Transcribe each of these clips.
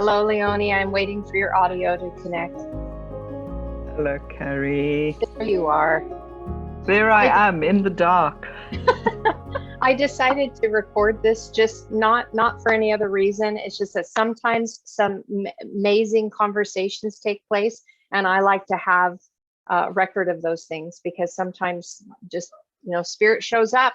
Hello, Leone. I'm waiting for your audio to connect. Hello, Carrie. There you are. There I am in the dark. I decided to record this just not for any other reason. It's just that sometimes some amazing conversations take place, and I like to have a record of those things because sometimes just, spirit shows up,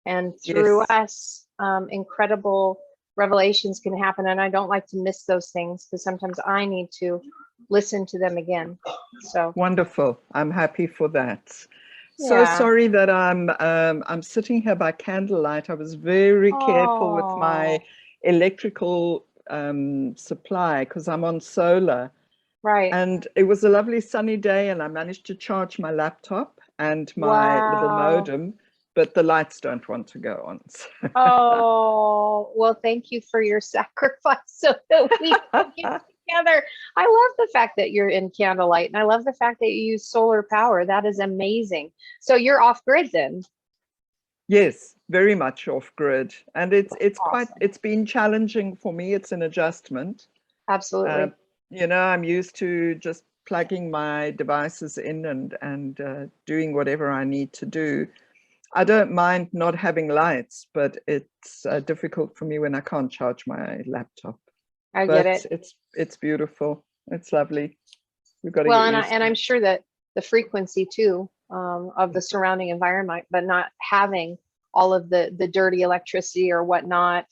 and through us, incredible revelations can happen. And I don't like to miss those things because sometimes I need to listen to them again. So wonderful. I'm happy for that. So yeah. sorry that I'm sitting here by candlelight. I was very careful with my electrical supply because I'm on solar. Right. And it was a lovely sunny day, and I managed to charge my laptop and my little modem, but the lights don't want to go on. So. Oh, well, thank you for your sacrifice so that we can get together. I love the fact that you're in candlelight, and I love the fact that you use solar power. That is amazing. So you're off grid then? Yes, very much off grid, and it's awesome. it's been challenging for me. It's an adjustment. Absolutely. I'm used to just plugging my devices in and doing whatever I need to do. I don't mind not having lights, but it's difficult for me when I can't charge my laptop. I get it. It's beautiful. It's lovely. We've got to well, and I'm sure that the frequency too of the surrounding environment, but not having all of the dirty electricity or whatnot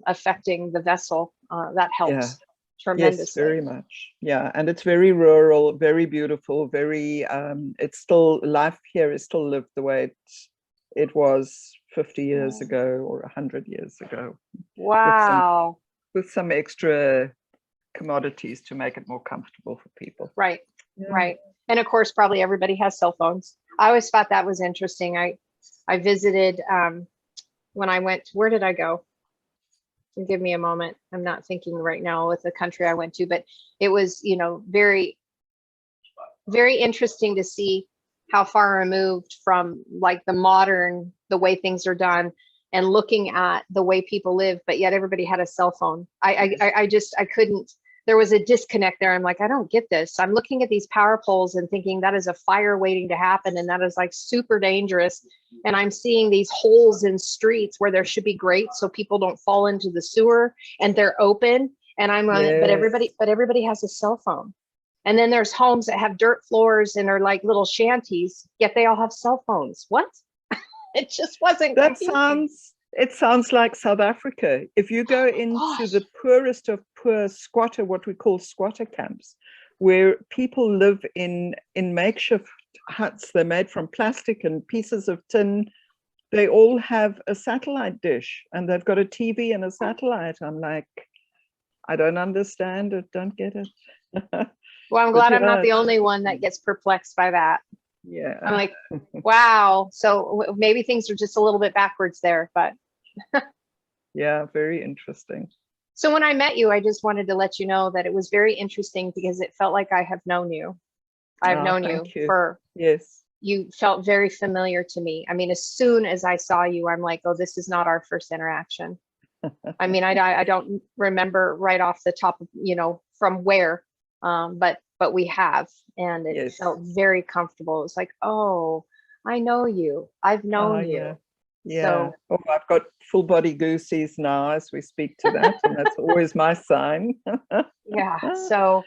affecting the vessel, that helps tremendously. Yes, very much. Yeah, and it's very rural, very beautiful, very. It's still, life here is still lived the way it was 50 years ago or 100 years ago. Wow. With some extra commodities to make it more comfortable for people. Right. Yeah. Right. And of course, probably everybody has cell phones. I always thought that was interesting. I visited when I went, where did I go? Give me a moment. I'm not thinking right now with the country I went to, but it was, very, very interesting to see how far removed from like the way things are done, and looking at the way people live, but yet everybody had a cell phone. I couldn't, there was a disconnect there. I'm like, I don't get this. I'm looking at these power poles and thinking that is a fire waiting to happen. And that is like super dangerous. And I'm seeing these holes in streets where there should be grates so people don't fall into the sewer, and they're open. And I'm on it, but everybody has a cell phone. And then there's homes that have dirt floors and are like little shanties, yet they all have cell phones. What? It just wasn't. It sounds like South Africa. If you go into the poorest of poor squatter, what we call squatter camps, where people live in makeshift huts, they're made from plastic and pieces of tin. They all have a satellite dish, and they've got a TV and a satellite. I'm like, I don't understand it, don't get it. Well, I'm glad I'm not the only one that gets perplexed by that. Yeah. I'm like, wow. So maybe things are just a little bit backwards there, but. Yeah, very interesting. So when I met you, I just wanted to let you know that it was very interesting because it felt like I have known you. I've known you for, you felt very familiar to me. I mean, as soon as I saw you, I'm like, oh, this is not our first interaction. I mean, I don't remember right off the top of, from where, but we have, and it felt very comfortable. It was like, oh, I know you. I've known you. Yeah. So, I've got full body goosies now as we speak to that, and that's always my sign. Yeah. So,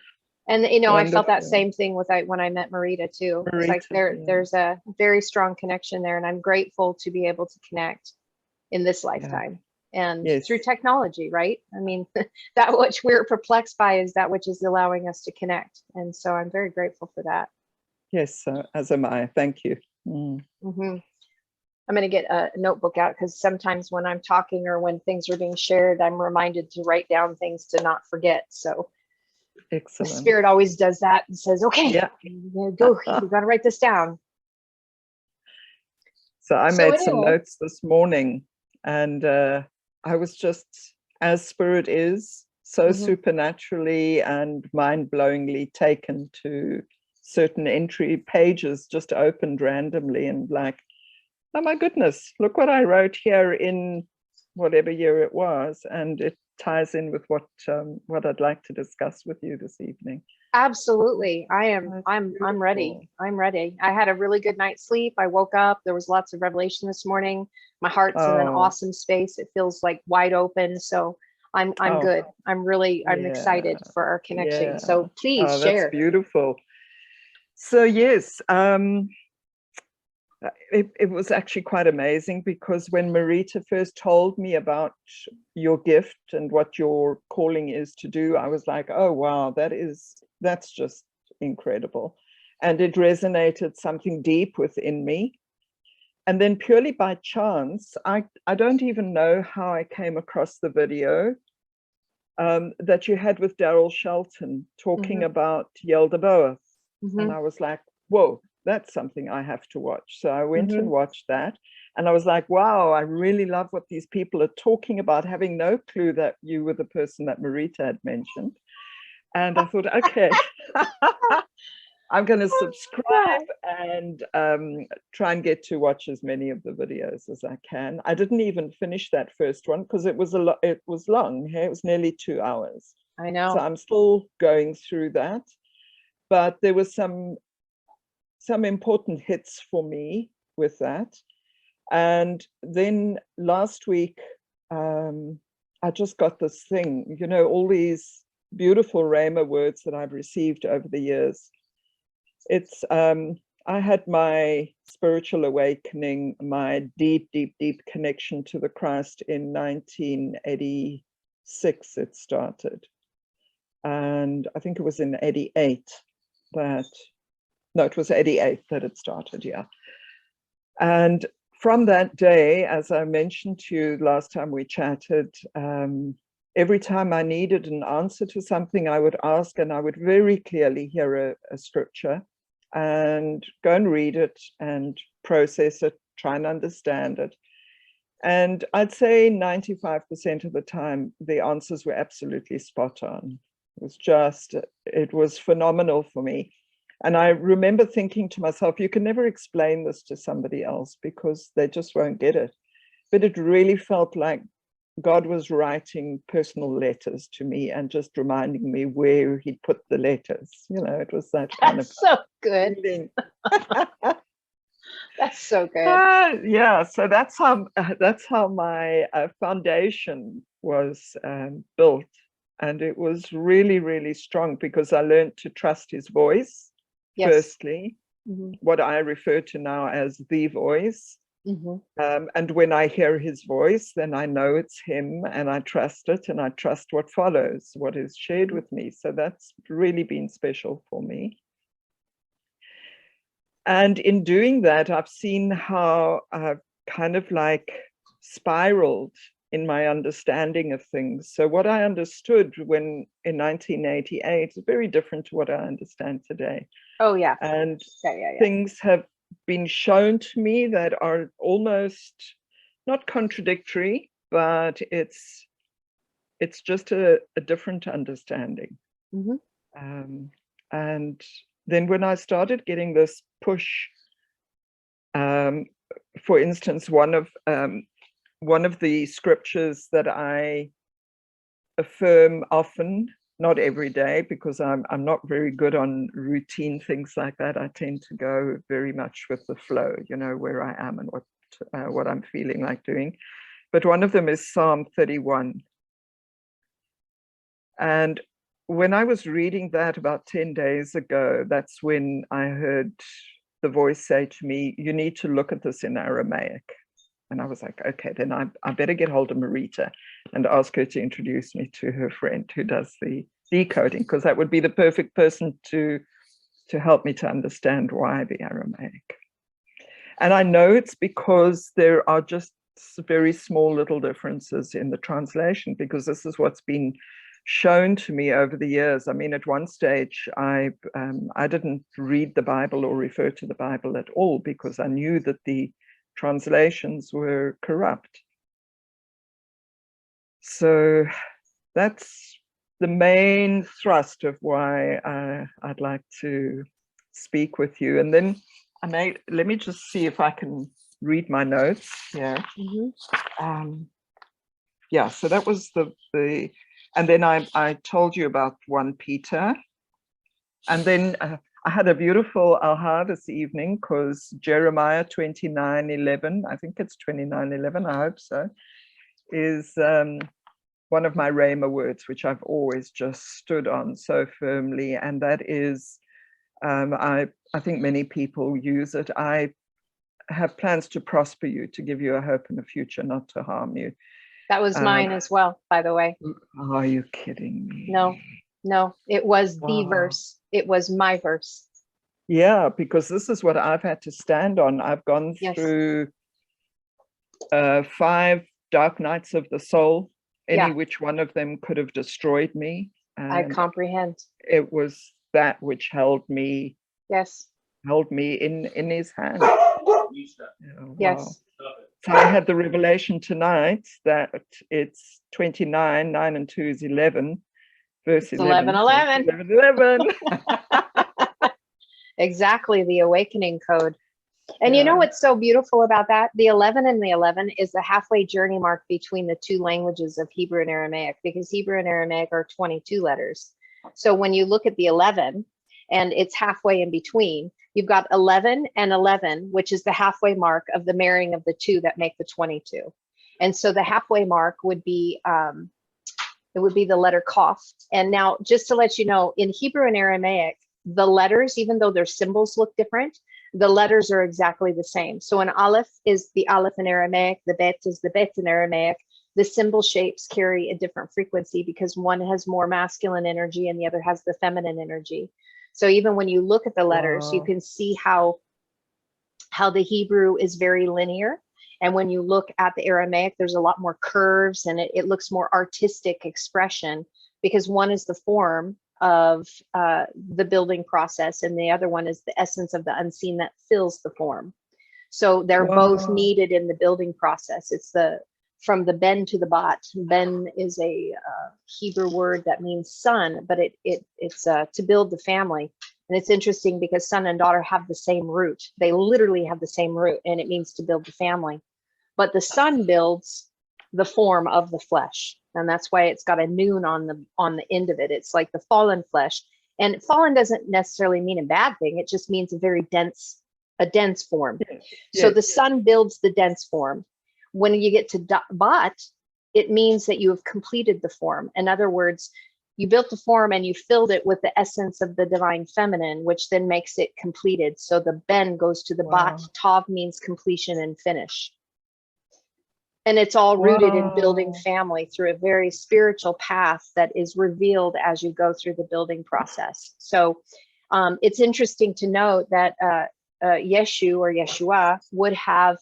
and wonderful. I felt that same thing when I met Marita too. It's like there's a very strong connection there, and I'm grateful to be able to connect in this lifetime. And through technology, right? I mean, that which we're perplexed by is that which is allowing us to connect. And so I'm very grateful for that. Yes, as am I. Thank you. Mm-hmm. I'm going to get a notebook out because sometimes when I'm talking or when things are being shared, I'm reminded to write down things to not forget. So excellent. The spirit always does that and says, okay, go, you got to write this down. So I made some notes this morning, and I was just, as spirit is, so supernaturally and mind-blowingly taken to certain entry pages just opened randomly, and like, oh my goodness, look what I wrote here in whatever year it was. And ties in with what I'd like to discuss with you this evening. Absolutely. I'm ready. Beautiful. I'm ready. I had a really good night's sleep. I woke up. There was lots of revelation this morning. My heart's in an awesome space. It feels like wide open. So I'm good. I'm excited for our connection. Yeah. So please That's share. beautiful. So yes, it was actually quite amazing, because when Marita first told me about your gift and what your calling is to do, I was like, oh wow, that's just incredible. And it resonated something deep within me. And then purely by chance, I don't even know how I came across the video that you had with Daryl Shelton talking about Yaldabaoth. And I was like, whoa, that's something I have to watch. So I went and watched that. And I was like, wow, I really love what these people are talking about, having no clue that you were the person that Marita had mentioned. And I thought, okay, I'm going to subscribe and try and get to watch as many of the videos as I can. I didn't even finish that first one because it was it was long. It was nearly 2 hours. I know. So I'm still going through that. But there was some important hits for me with that. And then last week, I just got this thing, you know, all these beautiful Rhema words that I've received over the years. It's, I had my spiritual awakening, my deep, deep, deep connection to the Christ in 1986, it started. And I think it was in 88 that, no, it was 88 that it started, yeah. And from that day, as I mentioned to you last time we chatted, every time I needed an answer to something, I would ask, and I would very clearly hear a scripture and go and read it and process it, try and understand it. And I'd say 95% of the time, the answers were absolutely spot on. It was phenomenal for me. And I remember thinking to myself, you can never explain this to somebody else because they just won't get it. But it really felt like God was writing personal letters to me and just reminding me where he'd put the letters. You know, it was that kind of so good. feeling. That's so good. Yeah, so that's how my foundation was built. And it was really, really strong because I learned to trust his voice. Yes. Firstly, what I refer to now as the voice. And when I hear his voice, then I know it's him and I trust it and I trust what follows, what is shared with me. So that's really been special for me. And in doing that, I've seen how I've kind of like spiraled in my understanding of things. So what I understood in 1988 is very different to what I understand today. Oh, yeah. And things have been shown to me that are almost not contradictory, but it's just a different understanding. And then when I started getting this push, for instance, one of the scriptures that I affirm often, not every day, because I'm not very good on routine things like that. I tend to go very much with the flow, you know, where I am and what I'm feeling like doing. But one of them is Psalm 31. And when I was reading that about 10 days ago, that's when I heard the voice say to me, you need to look at this in Aramaic. And I was like, okay, then I better get hold of Marita and ask her to introduce me to her friend who does the decoding, because that would be the perfect person to help me to understand why the Aramaic. And I know it's because there are just very small little differences in the translation, because this is what's been shown to me over the years. I mean, at one stage, I didn't read the Bible or refer to the Bible at all because I knew that the translations were corrupt. So that's the main thrust of why I'd like to speak with you. And then let me just see if I can read my notes here. yeah, so that was the and then I told you about 1 Peter. And then I had a beautiful aha this evening, because Jeremiah 29:11, I think it's 29:11, I hope so, is one of my Rhema words, which I've always just stood on so firmly. And that is, I think many people use it. I have plans to prosper you, to give you a hope in the future, not to harm you. That was mine as well, by the way. Are you kidding me? No, it was the Wow. verse. It was my verse. Yeah, because this is what I've had to stand on. I've gone through 5 dark nights of the soul, any which one of them could have destroyed me. And I comprehend. it was that which held me. Yes. Held me in his hand. Oh, Yes. wow. So I had the revelation tonight that it's 29, 9 and 2 is 11, verse 11. 11. Exactly, the awakening code. And you know what's so beautiful about that? The 11 and the 11 is the halfway journey mark between the 2 languages of Hebrew and Aramaic, because Hebrew and Aramaic are 22 letters. So when you look at the 11 and it's halfway in between, you've got 11 and 11, which is the halfway mark of the marrying of the 2 that make the 22. And so the halfway mark would be, it would be the letter caph. And now, just to let you know, in Hebrew and Aramaic, the letters, even though their symbols look different, the letters are exactly the same. So an aleph is the aleph in Aramaic, the bet is the bet in Aramaic. The symbol shapes carry a different frequency because one has more masculine energy and the other has the feminine energy. So even when you look at the letters, you can see how the Hebrew is very linear. And when you look at the Aramaic, there's a lot more curves and it looks more artistic expression, because one is the form of the building process and the other one is the essence of the unseen that fills the form. So they're both needed in the building process. It's from the ben to the bat. Ben is a Hebrew word that means son, but it's to build the family. And it's interesting because son and daughter have the same root. They literally have the same root, and it means to build the family. But the son builds the form of the flesh, and that's why it's got a noon on the end of it. It's like the fallen flesh, and fallen doesn't necessarily mean a bad thing. It just means a very dense form. So the son builds the dense form. When you get to bat, it means that you have completed the form. In other words, you built the form and you filled it with the essence of the divine feminine, which then makes it completed. So the ben goes to the bat. Tav means completion and finish. And it's all rooted in building family through a very spiritual path that is revealed as you go through the building process. So it's interesting to note that Yeshu or Yeshua would have,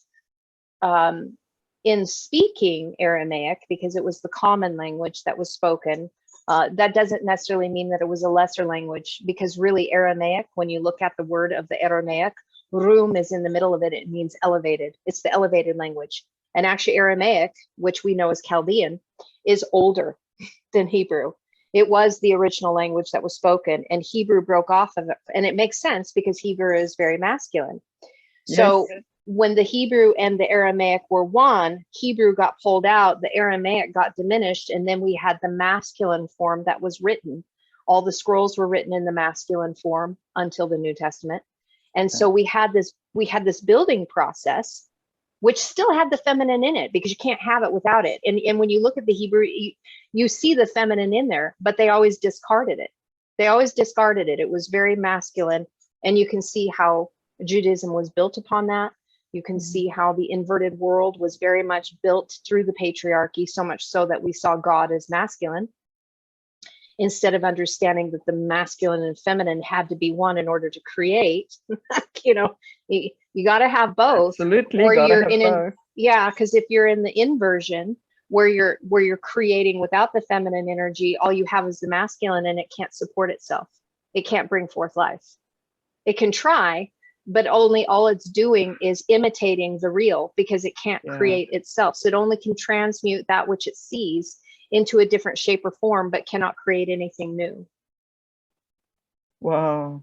in speaking Aramaic, because it was the common language that was spoken, that doesn't necessarily mean that it was a lesser language, because really Aramaic, when you look at the word of the Aramaic, Rum is in the middle of it. It means elevated. It's the elevated language. And actually Aramaic, which we know as Chaldean, is older than Hebrew. It was the original language that was spoken, and Hebrew broke off of it. And it makes sense because Hebrew is very masculine. So when the Hebrew and the Aramaic were one, Hebrew got pulled out, the Aramaic got diminished, and then we had the masculine form that was written. All the scrolls were written in the masculine form until the New Testament. And so we had this building process, which still had the feminine in it, because you can't have it without it. And when you look at the Hebrew, you see the feminine in there, but they always discarded it. It was very masculine. And you can see how Judaism was built upon that. You can see how the inverted world was very much built through the patriarchy, so much so that we saw God as masculine, instead of understanding that the masculine and feminine had to be one in order to create. You got to have both. Absolutely, or you're in both. Because if you're in the inversion where you're creating without the feminine energy, all you have is the masculine, and it can't support itself. It can't bring forth life. It can try, but all it's doing is imitating the real, because it can't create itself. So it only can transmute that which it sees into a different shape or form, but cannot create anything new. Wow.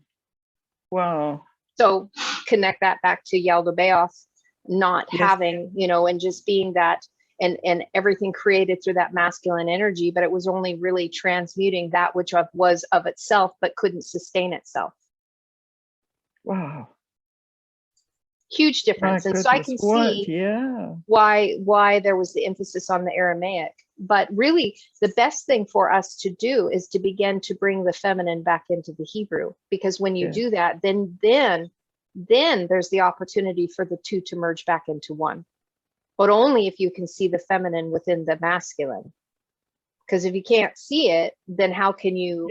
So connect that back to Yaldabaoth not having, and just being that. and everything created through that masculine energy, but it was only really transmuting that which was of itself, but couldn't sustain itself. Wow. Huge difference. And so I can see why there was the emphasis on the Aramaic. But really, the best thing for us to do is to begin to bring the feminine back into the Hebrew, because when you do that, then there's the opportunity for the two to merge back into one. But only if you can see the feminine within the masculine. Because if you can't see it, then how can you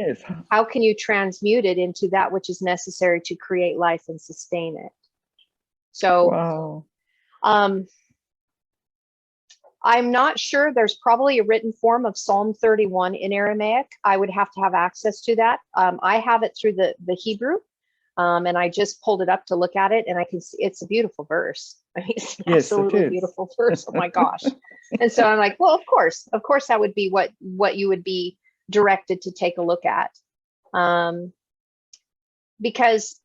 transmute it into that which is necessary to create life and sustain it? So I'm not sure. There's probably a written form of Psalm 31 in Aramaic. I would have to have access to that. I have it through the Hebrew, and I just pulled it up to look at it, and I can see it's a beautiful verse. I mean, it's an absolutely beautiful verse. Oh my gosh. And so I'm like, well, of course that would be what you would be directed to take a look at. Because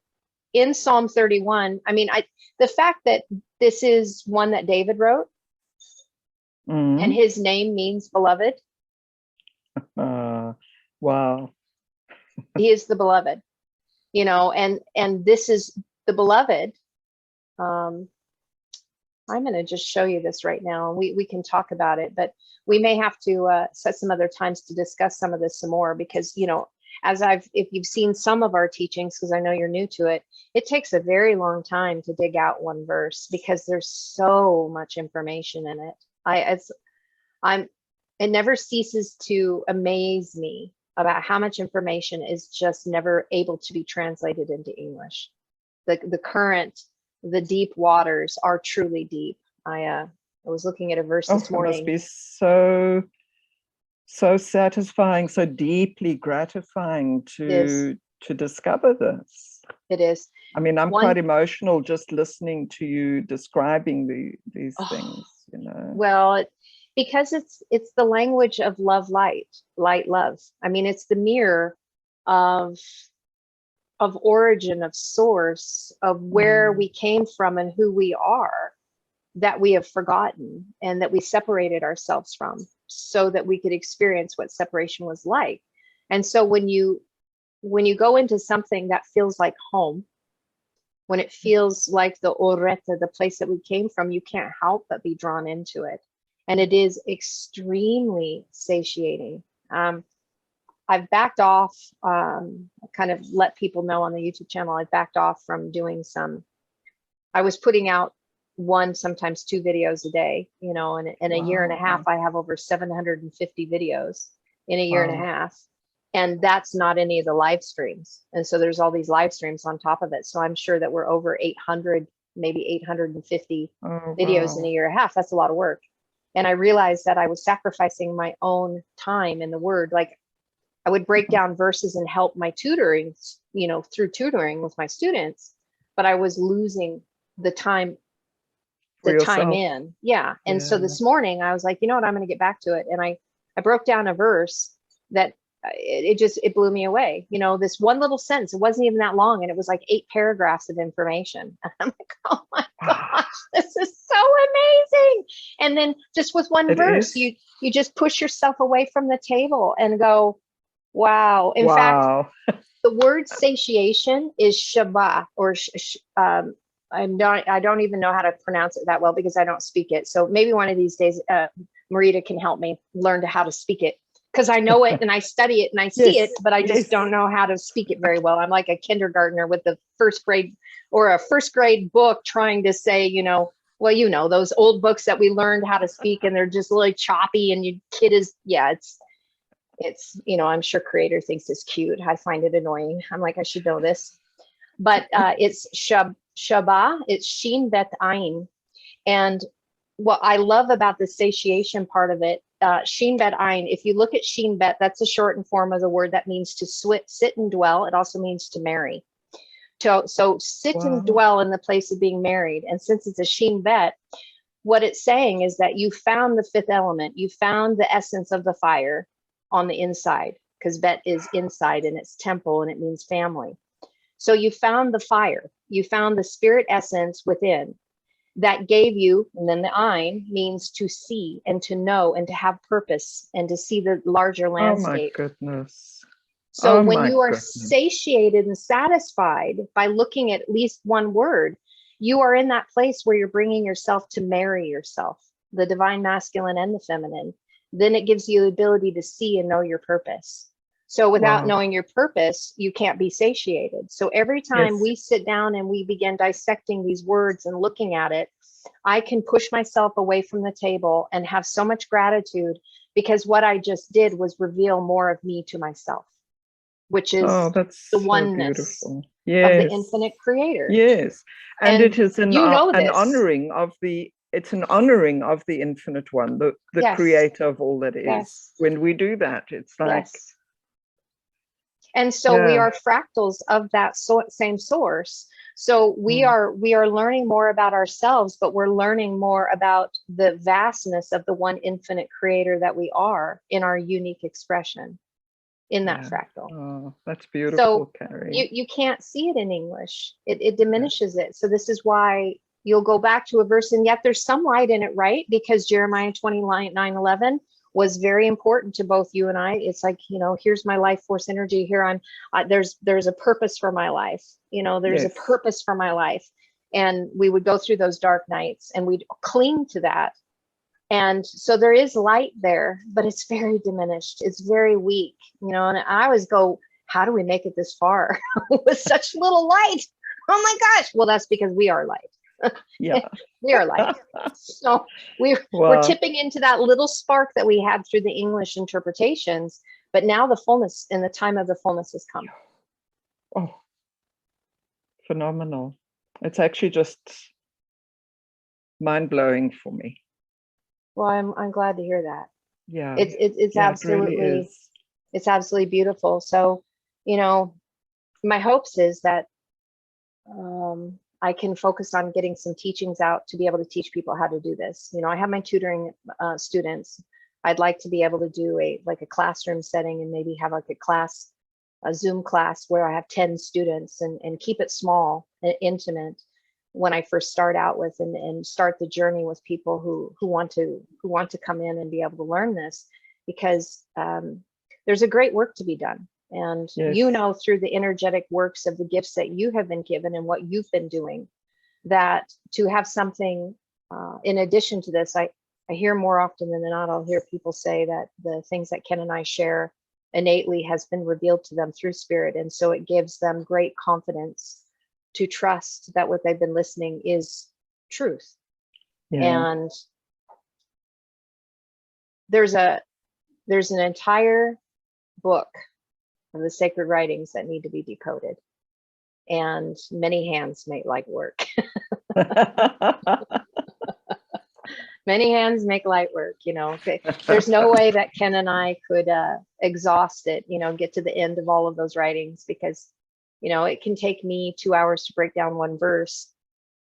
in Psalm 31, I mean, the fact that this is one that David wrote, and his name means beloved. Wow. He is the beloved, and this is the beloved. I'm going to just show you this right now. We can talk about it, but we may have to set some other times to discuss some of this some more, because, if you've seen some of our teachings, because I know you're new to it, it takes a very long time to dig out one verse because there's so much information in it. It never ceases to amaze me about how much information is just never able to be translated into English. The deep waters are truly deep. I was looking at a verse this morning. It must be so satisfying, so deeply gratifying to discover this. It is. I mean, I'm quite emotional just listening to you describing these things, Well, because it's the language of love, light, love. I mean, it's the mirror of origin, of source, of where we came from and who we are, that we have forgotten and that we separated ourselves from, so that we could experience what separation was like. And so when you go into something that feels like home, when it feels like the oreta, the place that we came from, you can't help but be drawn into it. And it is extremely satiating. I've backed off, kind of let people know on the YouTube channel, I backed off from doing I was putting out sometimes 2 videos a day, in a year and a half, I have over 750 videos in a year and a half. And that's not any of the live streams. And so there's all these live streams on top of it. So I'm sure that we're over 800, maybe 850 videos in a year and a half. That's a lot of work. And I realized that I was sacrificing my own time in the Word. Like, I would break down verses and help my tutoring, through tutoring with my students, but I was losing the time in. Yeah. And so this morning I was like, you know what, I'm going to get back to it. And I broke down a verse that it blew me away. This one little sentence, it wasn't even that long. And it was like 8 paragraphs of information. And I'm like, oh my gosh, this is so amazing. And then just with one verse, you just push yourself away from the table and go, wow. In fact, the word satiation is shabah, or I don't even know how to pronounce it that well because I don't speak it. So maybe one of these days, Marita can help me learn how to speak it, because I know it and I study it and I see it, but I just don't know how to speak it very well. I'm like a kindergartner with the first grade or a first grade book trying to say, those old books that we learned how to speak and they're just really choppy and it's I'm sure Creator thinks it's cute. I find it annoying. I'm like, I should know this, but it's Shabbat, it's Shin Bet Ayin. And what I love about the satiation part of it, Shin Bet Ayin, if you look at Shin Bet, that's a shortened form of the word that means to sit and dwell. It also means to marry. So sit and dwell in the place of being married. And since it's a Shin Bet, what it's saying is that you found the 5th element. You found the essence of the fire on the inside, because Bet is inside and it's temple and it means family. So you found the fire, you found the spirit essence within. that gave you, and then the ein means to see and to know and to have purpose and to see the larger Oh my landscape. goodness. So Oh when my you are goodness. satiated and satisfied by looking at least one word, you are in that place where you're bringing yourself to marry yourself, the divine masculine and the feminine. Then it gives you the ability to see and know your purpose. So without Wow. knowing your purpose, you can't be satiated. So every time Yes. we sit down and we begin dissecting these words and looking at it, I can push myself away from the table and have so much gratitude, because what I just did was reveal more of me to myself, which is Oh, that's the so oneness beautiful. of the Yes. infinite creator. Yes. And it is And you know an this. honoring of the, it's an honoring of the infinite one, the Yes. creator of all that is. Yes. When we do that, it's like, Yes. And so we yeah. are fractals of that same source. So we are learning more about ourselves, but we're learning more about the vastness of the one infinite creator that we are in our unique expression in that Yeah. fractal. Oh, that's beautiful, So Carrie. you can't see it in English. It diminishes it. So this is why you'll go back to a verse, and yet there's some light in it, right? Because Jeremiah 29:11 was very important to both you and I. It's like, you know, here's my life force energy. Here there's a purpose for my life. You know, there's Yes. a purpose for my life. And we would go through those dark nights and we'd cling to that. And so there is light there, but it's very diminished. It's very weak, you know, and I always go, how do we make it this far with such little light? Oh my gosh. Well, that's because we are light. Yeah. We are light. So we're tipping into that little spark that we had through the English interpretations, but now the fullness and the time of the fullness has come. Oh, phenomenal. It's actually just mind-blowing for me. Well, I'm glad to hear that. Yeah. It's absolutely, it really is. It's absolutely beautiful. So, you know, my hopes is that I can focus on getting some teachings out to be able to teach people how to do this. You know, I have my tutoring students. I'd like to be able to do a classroom setting and maybe have like a Zoom class where I have 10 students and keep it small and intimate when I first start out with and start the journey with people who want to come in and be able to learn this, because there's a great work to be done. And Yes. you know, through the energetic works of the gifts that you have been given and what you've been doing, that to have something in addition to this, I hear more often than not, I'll hear people say that the things that Ken and I share innately has been revealed to them through spirit. And so it gives them great confidence to trust that what they've been listening is truth. Yeah. And there's an entire book of the sacred writings that need to be decoded, and many hands make light work. Many hands make light work, you know. There's no way that Ken and I could exhaust it, you know, get to the end of all of those writings, because, you know, it can take me 2 hours to break down one verse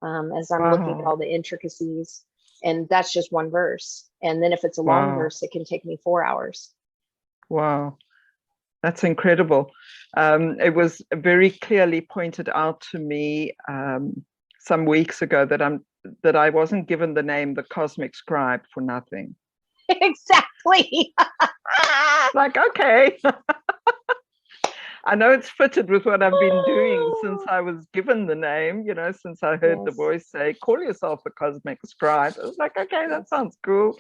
as I'm looking at all the intricacies, and that's just one verse. And then if it's a long verse, it can take me 4 hours. Wow, that's incredible. It was very clearly pointed out to me some weeks ago that I wasn't given the name the Cosmic Scribe for nothing. Exactly. Like, okay. I know it's fitted with what I've been doing since I was given the name, you know, since I heard the voice say, call yourself the Cosmic Scribe. I was like, okay, that sounds cool.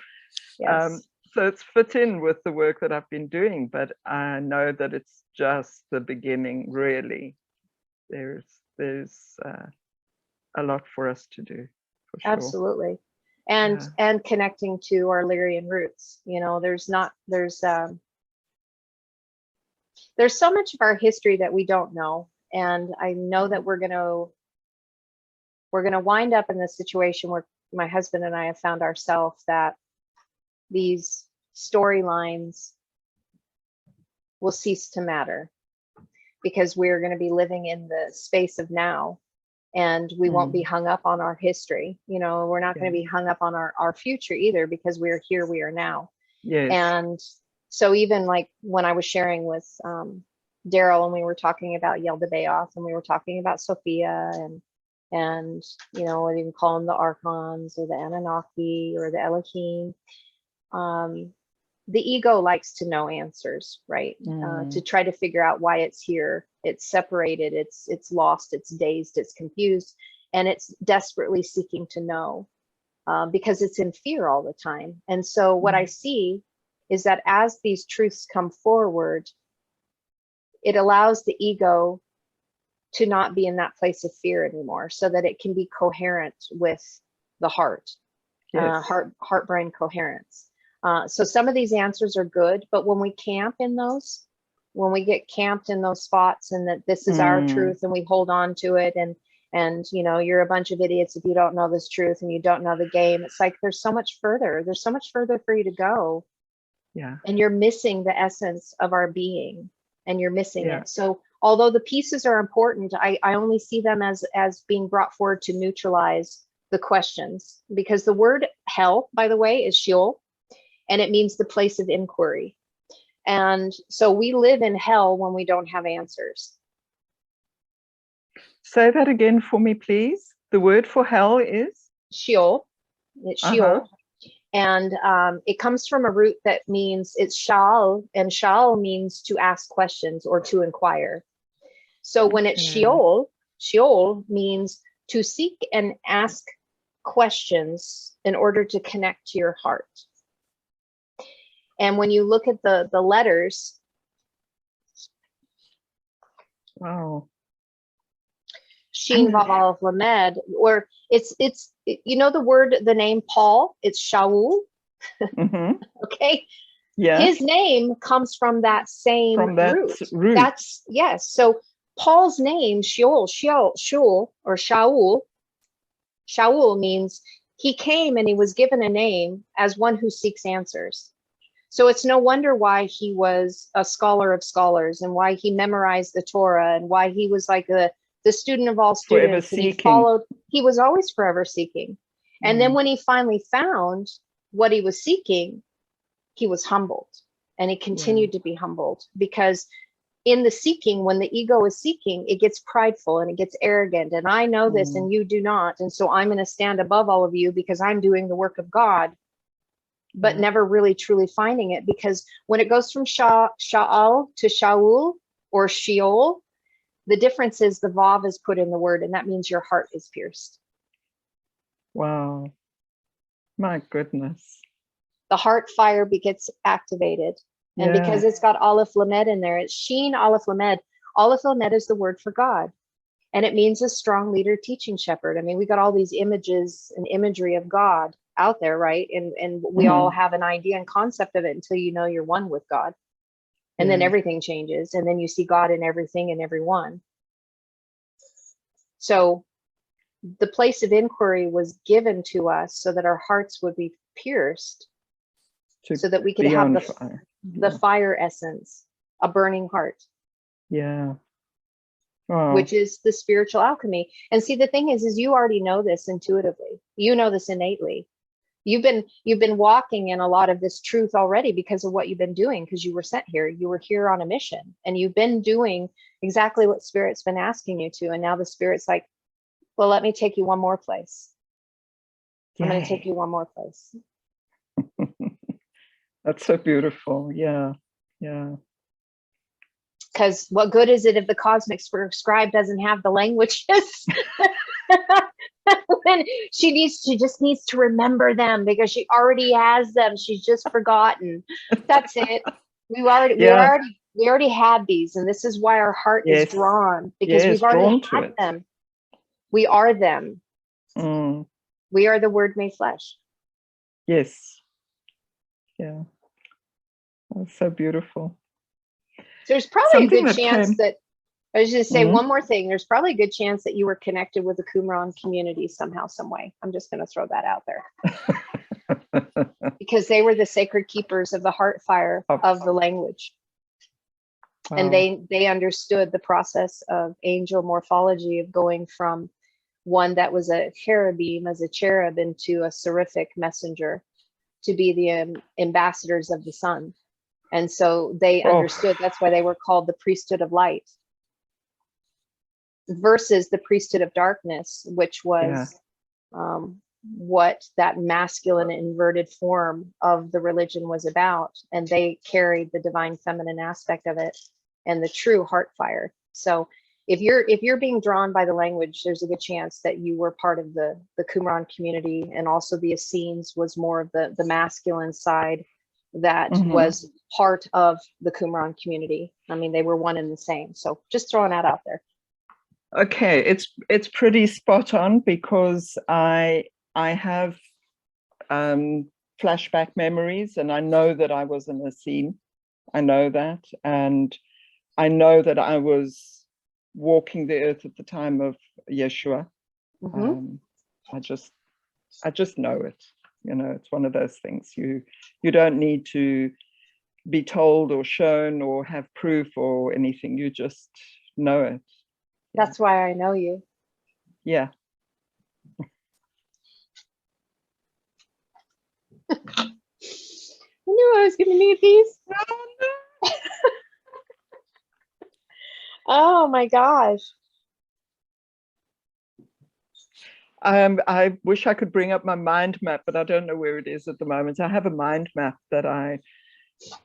Yes. So it's fit in with the work that I've been doing, but I know that it's just the beginning, really. There's a lot for us to do, for sure. Absolutely. And connecting to our Lyrian roots, you know, there's so much of our history that we don't know. And I know that we're gonna wind up in this situation where my husband and I have found ourselves that these storylines will cease to matter, because we're going to be living in the space of now, and we won't be hung up on our history. You know, we're not going to be hung up on our future either, because we're here, we are now. Yes. And so even like when I was sharing with Daryl, and we were talking about Yaldabaoth, and we were talking about Sophia, and, you know, whether you can call them the archons or the Anunnaki or the Elohim. The ego likes to know answers, right? To try to figure out why it's here. It's separated, it's lost, it's dazed, it's confused, and it's desperately seeking to know, because it's in fear all the time. And so what I see is that as these truths come forward, it allows the ego to not be in that place of fear anymore, so that it can be coherent with the heart, heart-brain coherence. So some of these answers are good, but when we camp in those, when we get camped in those spots, and that this is our truth and we hold on to it, and you know, you're a bunch of idiots if you don't know this truth and you don't know the game. It's like there's so much further for you to go. Yeah. And you're missing the essence of our being, and you're missing it. So although the pieces are important, I only see them as being brought forward to neutralize the questions, because the word hell, by the way, is Sheol, and it means the place of inquiry. And so we live in hell when we don't have answers. Say that again for me, please. The word for hell is? Sheol. It's Sheol. And it comes from a root that means, it's shal, and shal means to ask questions or to inquire. So when it's Sheol, Sheol means to seek and ask questions in order to connect to your heart. And when you look at the letters, wow, Shin Vav Aleph Lamed, or it's you know, the name Paul, it's Shaul. Okay. Yeah. His name comes from that same root. That's, yes. So Paul's name, Sheol, or Shaul means he came and he was given a name as one who seeks answers. So it's no wonder why he was a scholar of scholars, and why he memorized the Torah, and why he was like the student of all students. And he was always forever seeking. And then when he finally found what he was seeking, he was humbled, and he continued to be humbled, because in the seeking, when the ego is seeking, it gets prideful and it gets arrogant, and I know this and you do not, and so I'm going to stand above all of you because I'm doing the work of God, but never really truly finding it. Because when it goes from Sha'al to Shaul or Sheol, the difference is the Vav is put in the word, and that means your heart is pierced. Wow. My goodness. The heart fire gets activated. And because it's got Aleph Lamed in there, it's Sheen Aleph Lamed. Aleph Lamed is the word for God. And it means a strong leader, teaching shepherd. I mean, we got all these images and imagery of God out there, right? And we all have an idea and concept of it until you know you're one with God. And then everything changes. And then you see God in everything and everyone. So the place of inquiry was given to us so that our hearts would be pierced, so that we could have the fire essence, a burning heart. Yeah. Wow. Which is the spiritual alchemy. And see, the thing is you already know this intuitively. You know this innately. You've been walking in a lot of this truth already because of what you've been doing, because you were sent here. You were here on a mission, and you've been doing exactly what Spirit's been asking you to. And now the Spirit's like, well, let me take you one more place. I'm going to take you one more place. That's so beautiful. Yeah. Yeah. Because what good is it if the Cosmic Scribe doesn't have the languages? When she just needs to remember them, because she already has them. She's just forgotten. That's it. We already had these, and this is why our heart is drawn, because we've already had them. We are them. We are the Word made flesh. Yes. Yeah. That's so beautiful. There's probably a good chance that, I was just say one more thing. There's probably a good chance that you were connected with the Qumran community somehow, some way. I'm just going to throw that out there. Because they were the sacred keepers of the heart fire of the language. Wow. And they understood the process of angel morphology, of going from one that was a cherubim as a cherub into a seraphic messenger to be the ambassadors of the sun. And so they understood. That's why they were called the priesthood of light. versus the priesthood of darkness, which was what that masculine inverted form of the religion was about. And they carried the divine feminine aspect of it and the true heart fire. So if you're being drawn by the language, there's a good chance that you were part of the Qumran community, and also the Essenes was more of the masculine side that was part of the Qumran community. I mean, they were one and the same. So just throwing that out there. Okay, it's pretty spot on, because I have flashback memories, and I know that I was an Essene. I know that, and I know that I was walking the earth at the time of Yeshua. I just know it. You know, it's one of those things. You don't need to be told or shown or have proof or anything. You just know it. That's why I know you. Yeah. I knew I was going to need these. Oh my gosh. I wish I could bring up my mind map, but I don't know where it is at the moment. I have a mind map that I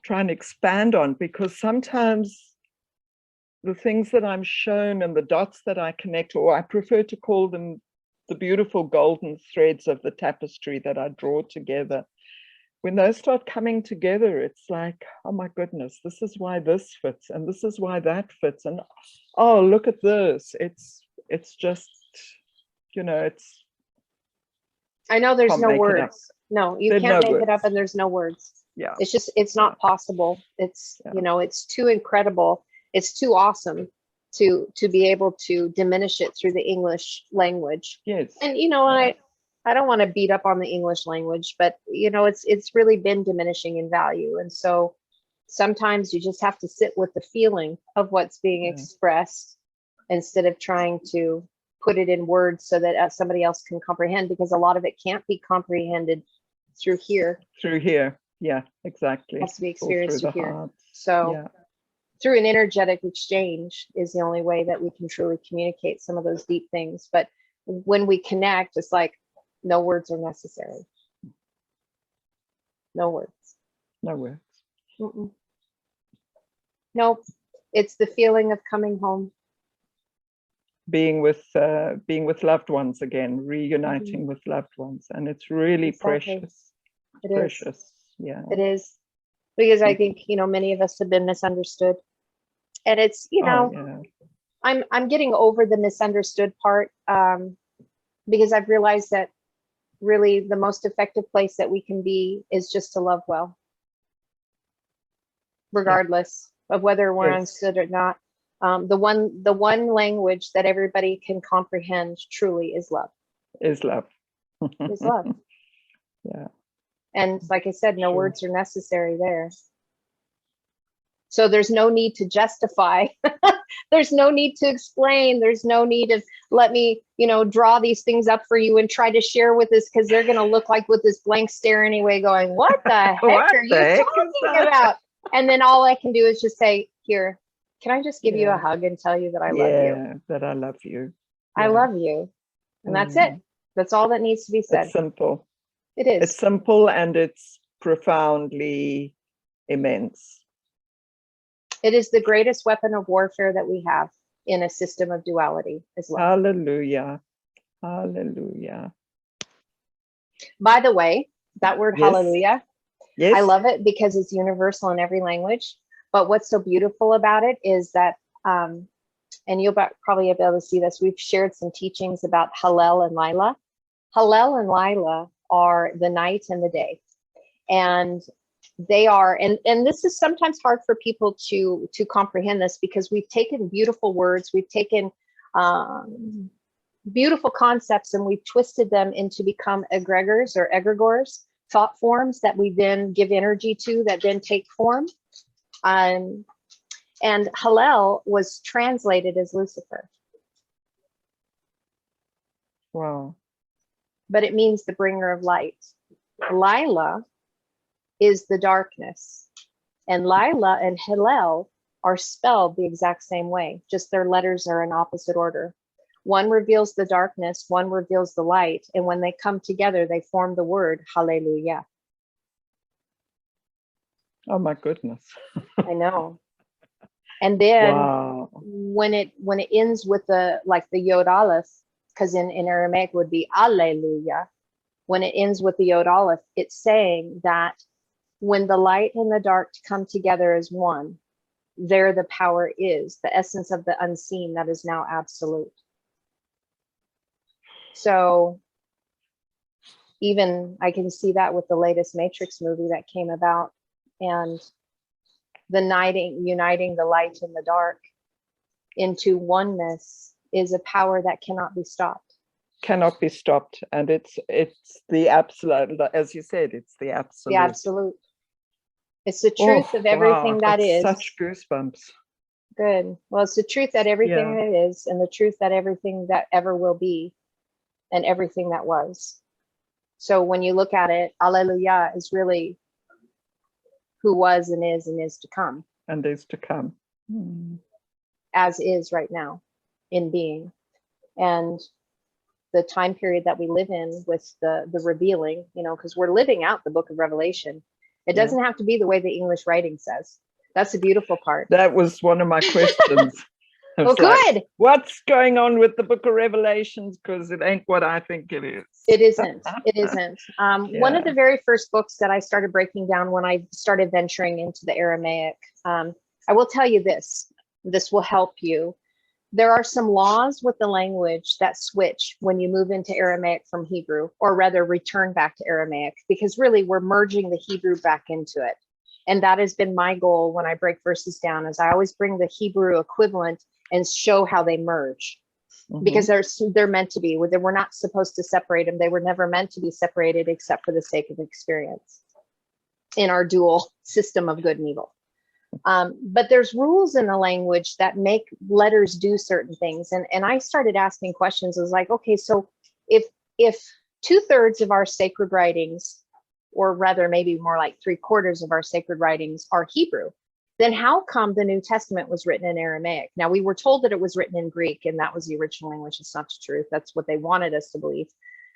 try and expand on, because sometimes the things that I'm shown and the dots that I connect, or I prefer to call them the beautiful golden threads of the tapestry that I draw together, when those start coming together, it's like, oh my goodness, this is why this fits, and this is why that fits, and oh, look at this. It's just, you know, it's, I know there's no words. No, you can't make it up, and there's no words. Yeah. It's just, it's not possible. It's, you know, it's too incredible. It's too awesome to be able to diminish it through the English language. Yes. And, you know, I don't want to beat up on the English language, but, you know, it's really been diminishing in value. And so sometimes you just have to sit with the feeling of what's being expressed, instead of trying to put it in words so that somebody else can comprehend, because a lot of it can't be comprehended through here. Through here. Yeah, exactly. It has to be experienced through here. Heart. So through an energetic exchange is the only way that we can truly communicate some of those deep things. But when we connect, it's like no words are necessary. No words. No words. Nope. It's the feeling of coming home. Being with loved ones again, reuniting with loved ones, and it's really precious. It precious. Is. Yeah. It is, because I think, you know, many of us have been misunderstood, and it's, you know, I'm getting over the misunderstood part, because I've realized that really the most effective place that we can be is just to love well, regardless of whether we're understood or not. The one language that everybody can comprehend truly is love. Is love. Is love. Yeah. And like I said, no words are necessary there. So there's no need to justify. There's no need to explain. There's no need of, let me, you know, draw these things up for you and try to share with us, because they're going to look like with this blank stare anyway, going, what the heck are you talking about? And then all I can do is just say, here, can I just give you a hug and tell you that I love you? That I love you. I love you. And that's it. That's all that needs to be said. It's simple. It is. It's simple, and it's profoundly immense. It is the greatest weapon of warfare that we have in a system of duality as well. Hallelujah. Hallelujah. By the way, that word hallelujah, I love it because it's universal in every language. But what's so beautiful about it is that, and you'll probably be able to see this, we've shared some teachings about hellel and lillah. Hellel and lillah are the night and the day. And they are, and this is sometimes hard for people to comprehend this, because we've taken beautiful words, we've taken beautiful concepts, and we've twisted them into become egregors or egregores, thought forms that we then give energy to, that then take form. And hellel was translated as Lucifer. Wow. But it means the bringer of light. Lillah is the darkness, and lillah and hellel are spelled the exact same way, just their letters are in opposite order. One reveals the darkness, one reveals the light, and when they come together, they form the word Halleluia. Oh my goodness. I know. And then Wow. when it ends with the Yod Aleph, because in Aramaic would be Alleluia. When it ends with the Yod Aleph, it's saying that when the light and the dark come together as one, there the power is, the essence of the unseen that is now absolute. So even I can see that with the latest Matrix movie that came about, and the uniting the light and the dark into oneness is a power that cannot be stopped. Cannot be stopped. And it's the absolute, as you said, it's the absolute. The absolute. It's the truth of everything that is. Such goosebumps. Good. Well, it's the truth that everything that is, and the truth that everything that ever will be, and everything that was. So when you look at it, Alleluia is really who was and is to come. And is to come. As is right now in being. And the time period that we live in with the revealing, you know, because we're living out the book of Revelation. It doesn't have to be the way the English writing says. That's the beautiful part. That was one of my questions. Oh, good. Like, what's going on with the book of Revelations? Because it ain't what I think it is. It isn't. It isn't. One of the very first books that I started breaking down when I started venturing into the Aramaic, I will tell you this. This will help you. There are some laws with the language that switch when you move into Aramaic from Hebrew, or rather return back to Aramaic, because really we're merging the Hebrew back into it. And that has been my goal when I break verses down, is I always bring the Hebrew equivalent and show how they merge, because they're meant to be. We're not supposed to separate them. They were never meant to be separated except for the sake of experience in our dual system of good and evil. But there's rules in the language that make letters do certain things. And I started asking questions. I was like, okay, so if 2/3 of our sacred writings, or rather maybe more like 3/4 of our sacred writings are Hebrew, then how come the New Testament was written in Aramaic? Now, we were told that it was written in Greek, and that was the original language. It's not the truth. That's what they wanted us to believe.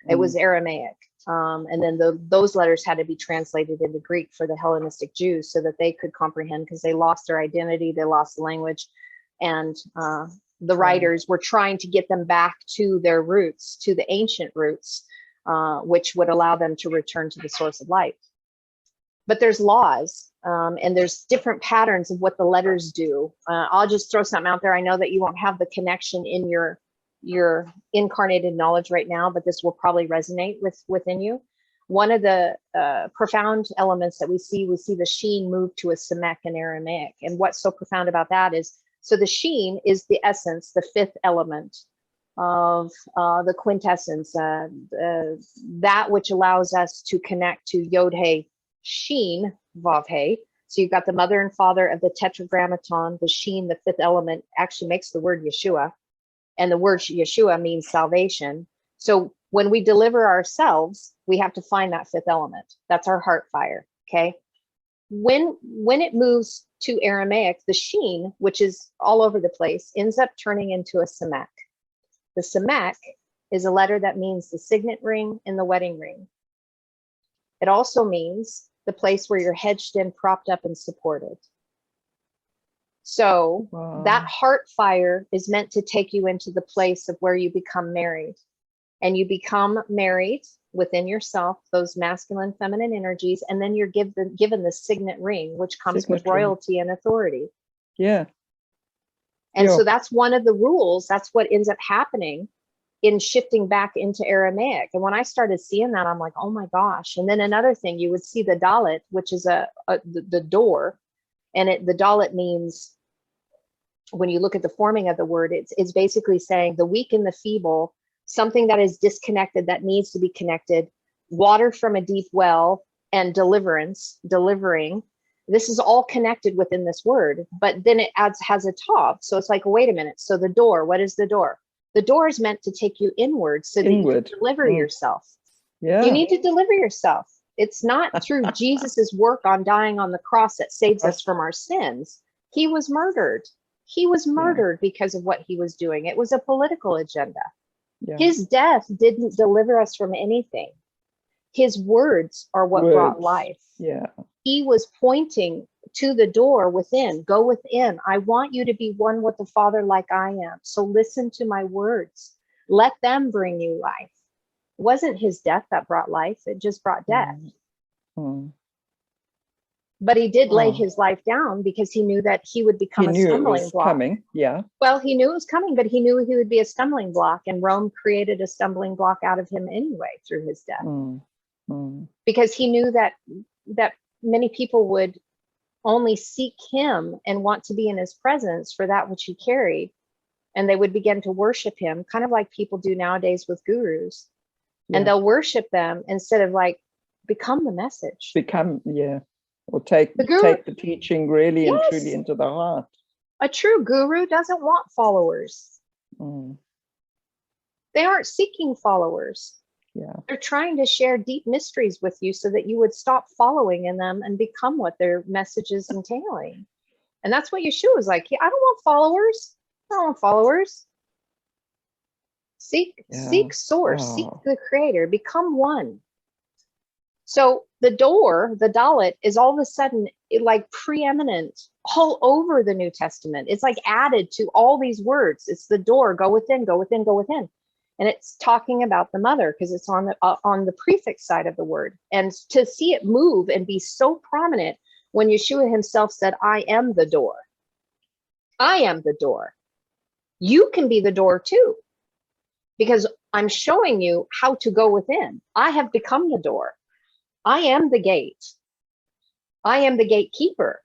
It was Aramaic. And then those letters had to be translated into Greek for the Hellenistic Jews so that they could comprehend, because they lost their identity, they lost the language, and the writers were trying to get them back to their roots, to the ancient roots, which would allow them to return to the source of light. But there's laws, and there's different patterns of what the letters do. I'll just throw something out there. I know that you won't have the connection in your incarnated knowledge right now, but this will probably resonate within you. One of the profound elements that we see the sheen move to a samek in Aramaic. And what's so profound about that is, so the sheen is the essence, the fifth element of the quintessence, that which allows us to connect to Yod He Sheen Vav He. So you've got the mother and father of the tetragrammaton. The sheen, the fifth element, actually makes the word Yeshua. And the word Yeshua means salvation. So when we deliver ourselves, we have to find that fifth element. That's our heart fire. Okay. When it moves to Aramaic, the sheen, which is all over the place, ends up turning into a samek. The samek is a letter that means the signet ring and the wedding ring. It also means the place where you're hedged in, propped up, and supported. So that heart fire is meant to take you into the place of where you become married. And you become married within yourself, those masculine, feminine energies, and then you're given the signet ring, which comes with royalty and authority. Yeah. And so that's one of the rules. That's what ends up happening in shifting back into Aramaic. And when I started seeing that, I'm like, oh my gosh. And then another thing, you would see the dalet, which is the door. And the dalet means, when you look at the forming of the word, it's basically saying the weak and the feeble, something that is disconnected, that needs to be connected, water from a deep well, and delivering. This is all connected within this word, but then it has a tav. So it's like, wait a minute. So the door, what is the door? The door is meant to take you inward so that you can deliver yourself. Yeah. You need to deliver yourself. It's not through Jesus's work on dying on the cross that saves us from our sins. He was murdered. He was murdered because of what he was doing. It was a political agenda. Yeah. His death didn't deliver us from anything. His words are what brought life. Yeah. He was pointing to the door within. Go within. I want you to be one with the Father like I am. So listen to my words. Let them bring you life. It wasn't his death that brought life. It just brought death. But he did lay his life down because he knew that he would become a stumbling block. Coming. Yeah. Well, he knew it was coming, but he knew he would be a stumbling block, and Rome created a stumbling block out of him anyway through his death. Because he knew that many people would only seek him and want to be in his presence for that which he carried, and they would begin to worship him, kind of like people do nowadays with gurus. And they'll worship them instead of like become the message. Or take the teaching really and truly into the heart. A true guru doesn't want followers. They aren't seeking followers. They're trying to share deep mysteries with you so that you would stop following in them and become what their message is entailing. And that's what Yeshua was like. I don't want followers. I don't want followers. Seek source, seek the creator, become one. So the door, the Dalit, is all of a sudden like preeminent all over the New Testament. It's like added to all these words. It's the door, go within, go within, go within. And it's talking about the mother because it's on the prefix side of the word. And to see it move and be so prominent when Yeshua himself said, I am the door. I am the door. You can be the door too, because I'm showing you how to go within. I have become the door. I am the gate. I am the gatekeeper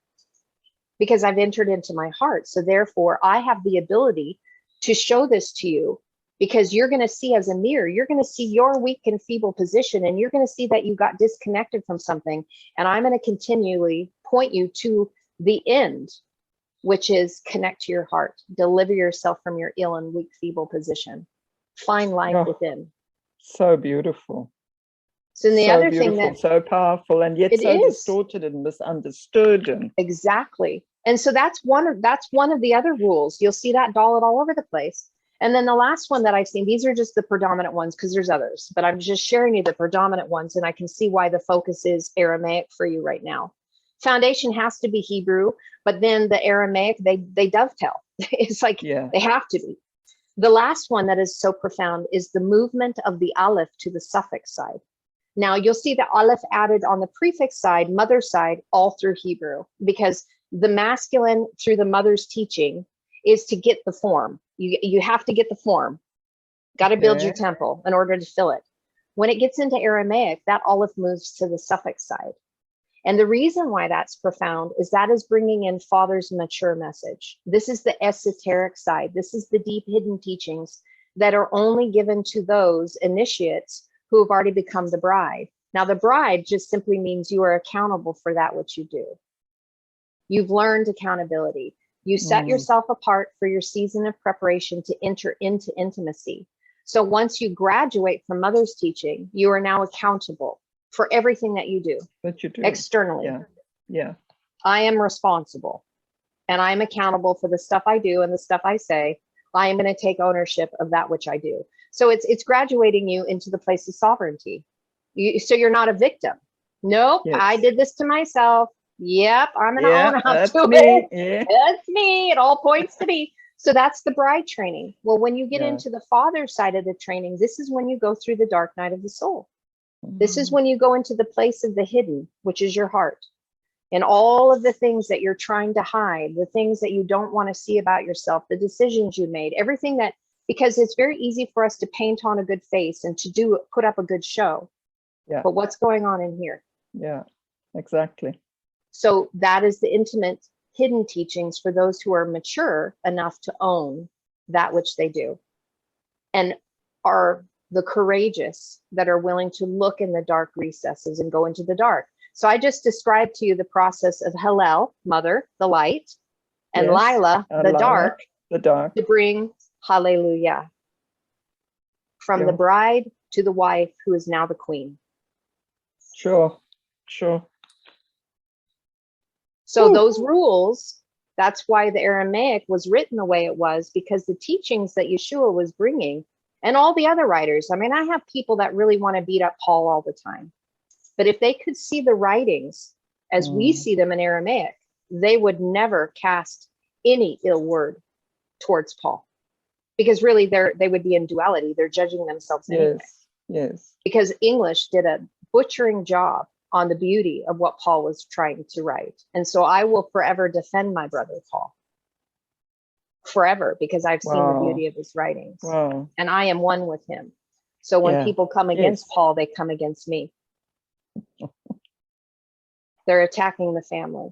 because I've entered into my heart. So therefore, I have the ability to show this to you because you're going to see as a mirror. You're going to see your weak and feeble position, and you're going to see that you got disconnected from something. And I'm going to continually point you to the end, which is connect to your heart, deliver yourself from your ill and weak, feeble position, find life within. So beautiful. So the other thing that so powerful, and yet so distorted and misunderstood. And exactly. And so that's one of the other rules. You'll see that Dalit all over the place. And then the last one that I've seen, these are just the predominant ones because there's others, but I'm just sharing you the predominant ones, and I can see why the focus is Aramaic for you right now. Foundation has to be Hebrew, but then the Aramaic, they dovetail. It's like they have to be. The last one that is so profound is the movement of the Aleph to the suffix side. Now you'll see the Aleph added on the prefix side, mother side, all through Hebrew, because the masculine through the mother's teaching is to get the form. You have to get the form. Got to build your temple in order to fill it. When it gets into Aramaic, that Aleph moves to the suffix side. And the reason why that's profound is that is bringing in Father's mature message. This is the esoteric side. This is the deep hidden teachings that are only given to those initiates who have already become the bride. Now, the bride just simply means you are accountable for that which you do. You've learned accountability. You set yourself apart for your season of preparation to enter into intimacy. So once you graduate from mother's teaching, you are now accountable for everything that you do, externally. I am responsible, and I'm accountable for the stuff I do and the stuff I say. I am going to take ownership of that which I do. So it's graduating you into the place of sovereignty. So you're not a victim. Nope, I did this to myself. Yep, I'm going to own up to it. That's me. It all points to me. So that's the bride training. Well, when you get into the father side of the training, this is when you go through the dark night of the soul. This is when you go into the place of the hidden, which is your heart. And all of the things that you're trying to hide, the things that you don't want to see about yourself, the decisions you made, everything that, because it's very easy for us to paint on a good face and to put up a good show. But what's going on in here? Yeah, exactly. So that is the intimate hidden teachings for those who are mature enough to own that which they do and are the courageous that are willing to look in the dark recesses and go into the dark. So I just described to you the process of hellel, mother, the light, and lillah, the dark, to bring hallelujah from the bride to the wife who is now the queen. Sure. So those rules That's why the Aramaic was written the way it was, because the teachings that Yeshua was bringing, and all the other writers. I mean, I have people that really want to beat up Paul all the time. But if they could see the writings as we see them in Aramaic, they would never cast any ill word towards Paul. Because really they would be in duality. They're judging themselves anyway. Yes. Because English did a butchering job on the beauty of what Paul was trying to write. And so I will forever defend my brother Paul. Forever, because I've seen the beauty of his writings. Wow. And I am one with him. So when people come against Paul, they come against me. They're attacking the family.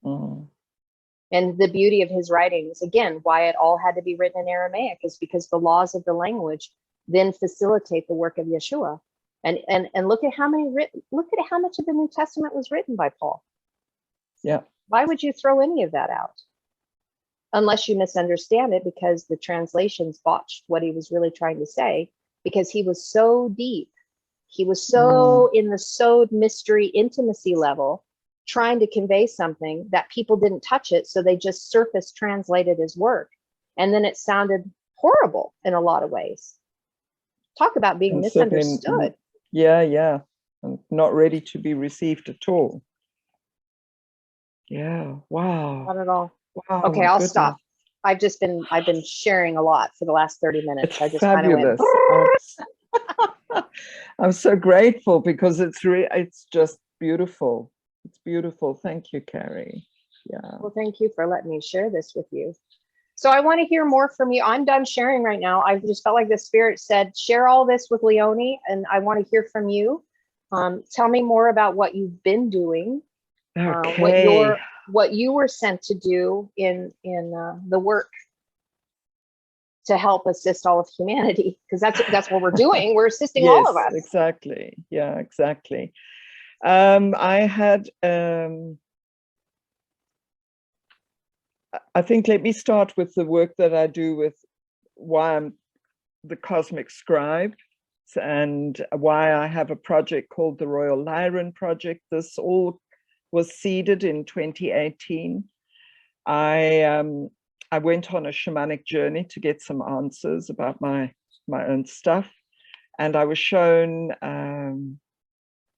And the beauty of his writings, again, why it all had to be written in Aramaic is because the laws of the language then facilitate the work of Yeshua. And look at how much of the New Testament was written by Paul. Yeah. Why would you throw any of that out? Unless you misunderstand it because the translations botched what he was really trying to say, because he was so deep. He was so in the sewed mystery intimacy level, trying to convey something that people didn't touch it. So they just surface translated his work. And then it sounded horrible in a lot of ways. Talk about being misunderstood. Yeah. And not ready to be received at all. Yeah. Wow. Not at all. Wow. Okay, I'll stop. I've been sharing a lot for the last 30 minutes. It's I just fabulous. I'm so grateful because it's just beautiful. It's beautiful. Thank you, Carrie. Yeah. Well, thank you for letting me share this with you. So I want to hear more from you. I'm done sharing right now. I just felt like the Spirit said, share all this with Leone, and I want to hear from you. Tell me more about what you've been doing. Okay. What you were sent to do in the work to help assist all of humanity, because that's what we're doing. We're assisting all of us. Exactly. Yeah, exactly. I had I think let me start with the work that I do with why I'm the Cosmic Scribe and why I have a project called the Royal Lyran Project. This all was seeded in 2018. I went on a shamanic journey to get some answers about my own stuff, and I was shown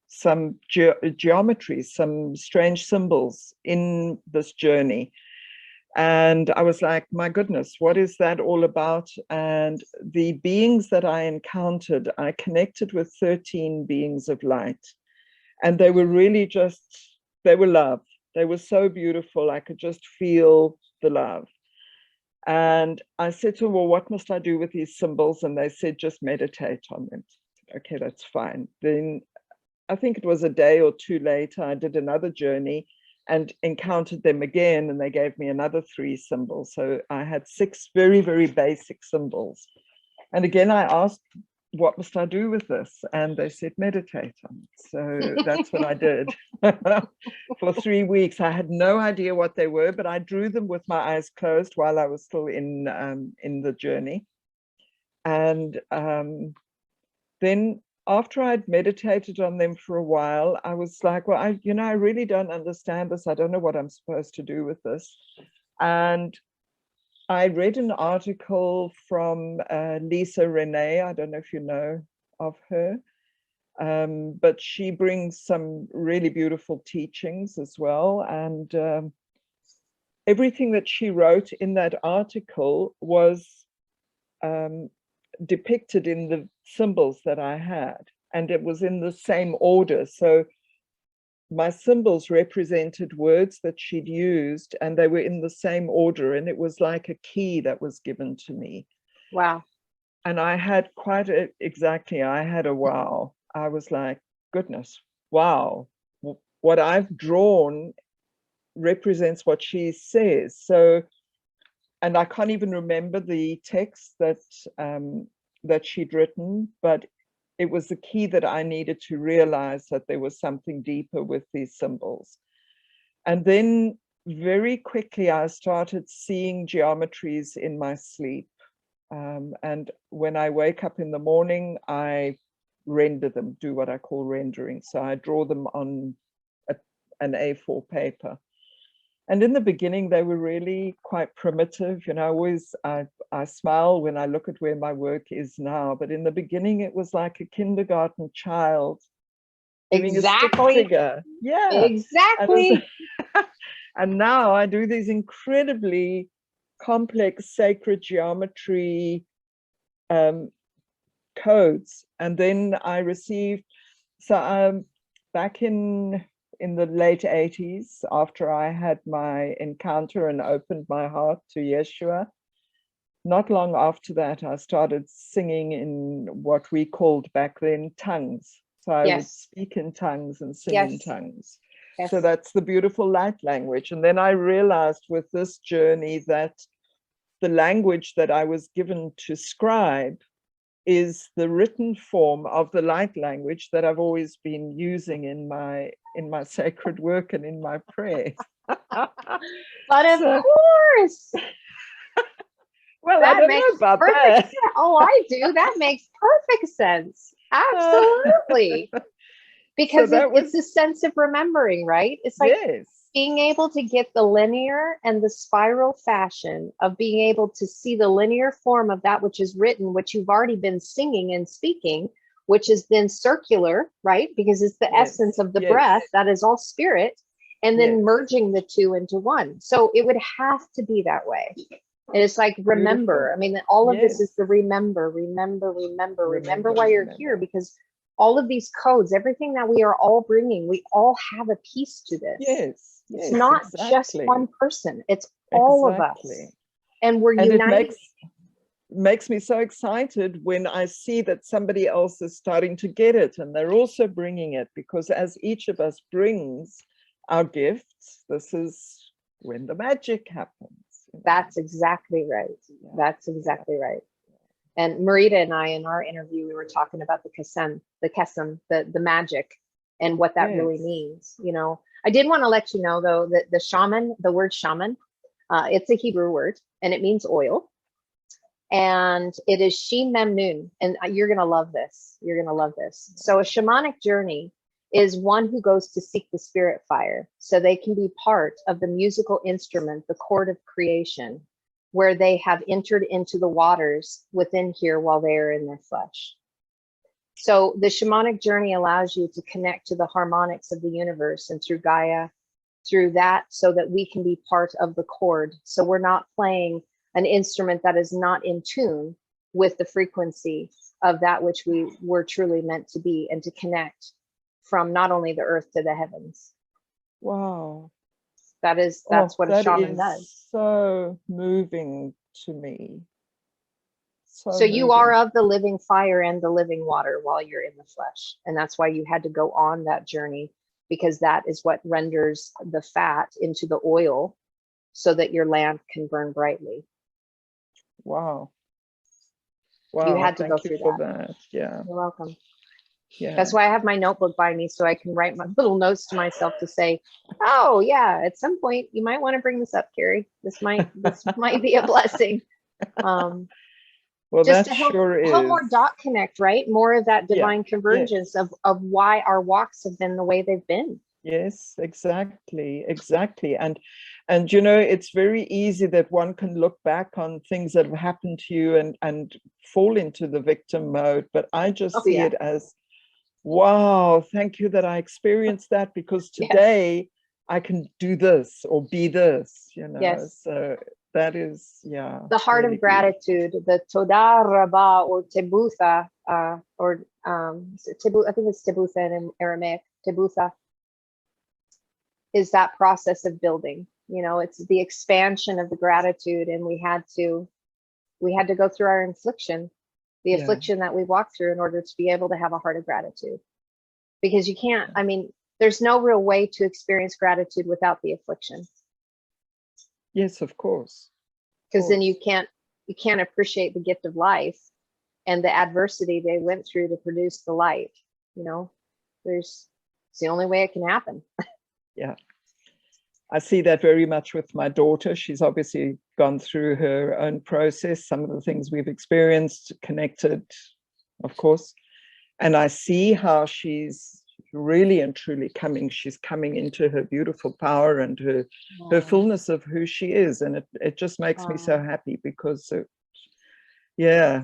some geometry, some strange symbols in this journey. And I was like, my goodness, what is that all about? And the beings that I encountered, I connected with 13 beings of light. And they were really they were love. They were so beautiful. I could just feel the love. And I said to them, well, what must I do with these symbols? And they said, just meditate on them. Okay, that's fine. Then I think it was a day or two later, I did another journey and encountered them again, and they gave me another 3 symbols. So I had 6 very, very basic symbols. And again, I asked, what must I do with this? And they said, meditate on it. So that's what I did for 3 weeks. I had no idea what they were, but I drew them with my eyes closed while I was still in the journey. And then after I'd meditated on them for a while, I was like, well, I really don't understand this. I don't know what I'm supposed to do with this. And I read an article from Lisa Renee. I don't know if you know of her, but she brings some really beautiful teachings as well. And everything that she wrote in that article was depicted in the symbols that I had, and it was in the same order. So my symbols represented words that she'd used, and they were in the same order, and it was like a key that was given to me. Wow. And I had I had a wow. I was like, goodness, wow, what I've drawn represents what she says. So, and I can't even remember the text that she'd written, but it was the key that I needed to realize that there was something deeper with these symbols. And then very quickly, I started seeing geometries in my sleep. And when I wake up in the morning, I render them, do what I call rendering. So I draw them on an A4 paper. And in the beginning, they were really quite primitive. You know, I smile when I look at where my work is now, but in the beginning, it was like a kindergarten child doing a stick figure. Yeah. Exactly. And now I do these incredibly complex sacred geometry codes. And then I received, so back in the late 80s, after I had my encounter and opened my heart to Yeshua, not long after that, I started singing in what we called back then tongues. So I would speak in tongues and sing in tongues. So that's the beautiful light language. And then I realized with this journey that the language that I was given to scribe is the written form of the light language that I've always been using in my sacred work and in my prayer. But of course. Well, that I don't know about that. Sense. Oh, I do. That makes perfect sense. Absolutely. Because it's a sense of remembering, right? It's like being able to get the linear and the spiral fashion of being able to see the linear form of that which is written, which you've already been singing and speaking, which is then circular, right? Because it's the essence of the breath, that is all spirit, and then merging the two into one. So it would have to be that way. And it's like, remember. Beautiful. I mean, all of this is the remember why you're here, because all of these codes, everything that we are all bringing, we all have a piece to this. It's not just one person. It's all of us. And we're united. It makes me so excited when I see that somebody else is starting to get it and they're also bringing it, because as each of us brings our gifts, this is when the magic happens. That's exactly right. That's exactly right. And Marita and I, in our interview, we were talking about the kesem, the magic, and what that really means. You know, I did want to let you know, though, that the shaman, the word shaman, it's a Hebrew word, and it means oil. And it is Shin Mem Nun. And you're going to love this. You're going to love this. So a shamanic journey is one who goes to seek the spirit fire so they can be part of the musical instrument, the chord of creation, where they have entered into the waters within here while they are in their flesh. So the shamanic journey allows you to connect to the harmonics of the universe and through Gaia, through that, so that we can be part of the chord. So we're not playing an instrument that is not in tune with the frequency of that which we were truly meant to be, and to connect from not only the earth to the heavens. Wow. That's what a shaman does. So moving to me. So you are of the living fire and the living water while you're in the flesh. And that's why you had to go on that journey, because that is what renders the fat into the oil so that your lamp can burn brightly. Wow. You had to go through that. Yeah. You're welcome. Yeah. That's why I have my notebook by me, so I can write my little notes to myself to say, oh yeah, at some point you might want to bring this up, Carrie. This might be a blessing. Well, just that to help is more dot connect, right? More of that divine convergence of why our walks have been the way they've been. Yes, exactly. And you know, it's very easy that one can look back on things that have happened to you and fall into the victim mode. But I just see it as, wow, thank you that I experienced that, because today I can do this or be this, you know. So that is, the heart of gratitude, the Todah Rabbah, or Tebutha, I think it's Tebutha in Aramaic, Tebutha, is that process of building. You know, it's the expansion of the gratitude, and we had to go through our affliction, the affliction that we walked through, in order to be able to have a heart of gratitude. Because you can't, I mean, there's no real way to experience gratitude without the affliction. Yes, of course. Because then you can't appreciate the gift of life and the adversity they went through to produce the light. You know, it's the only way it can happen. Yeah. I see that very much with my daughter. She's obviously gone through her own process, some of the things we've experienced, connected, of course. And I see how she's really and truly coming. She's coming into her beautiful power and her fullness of who she is, and it just makes me so happy because yeah,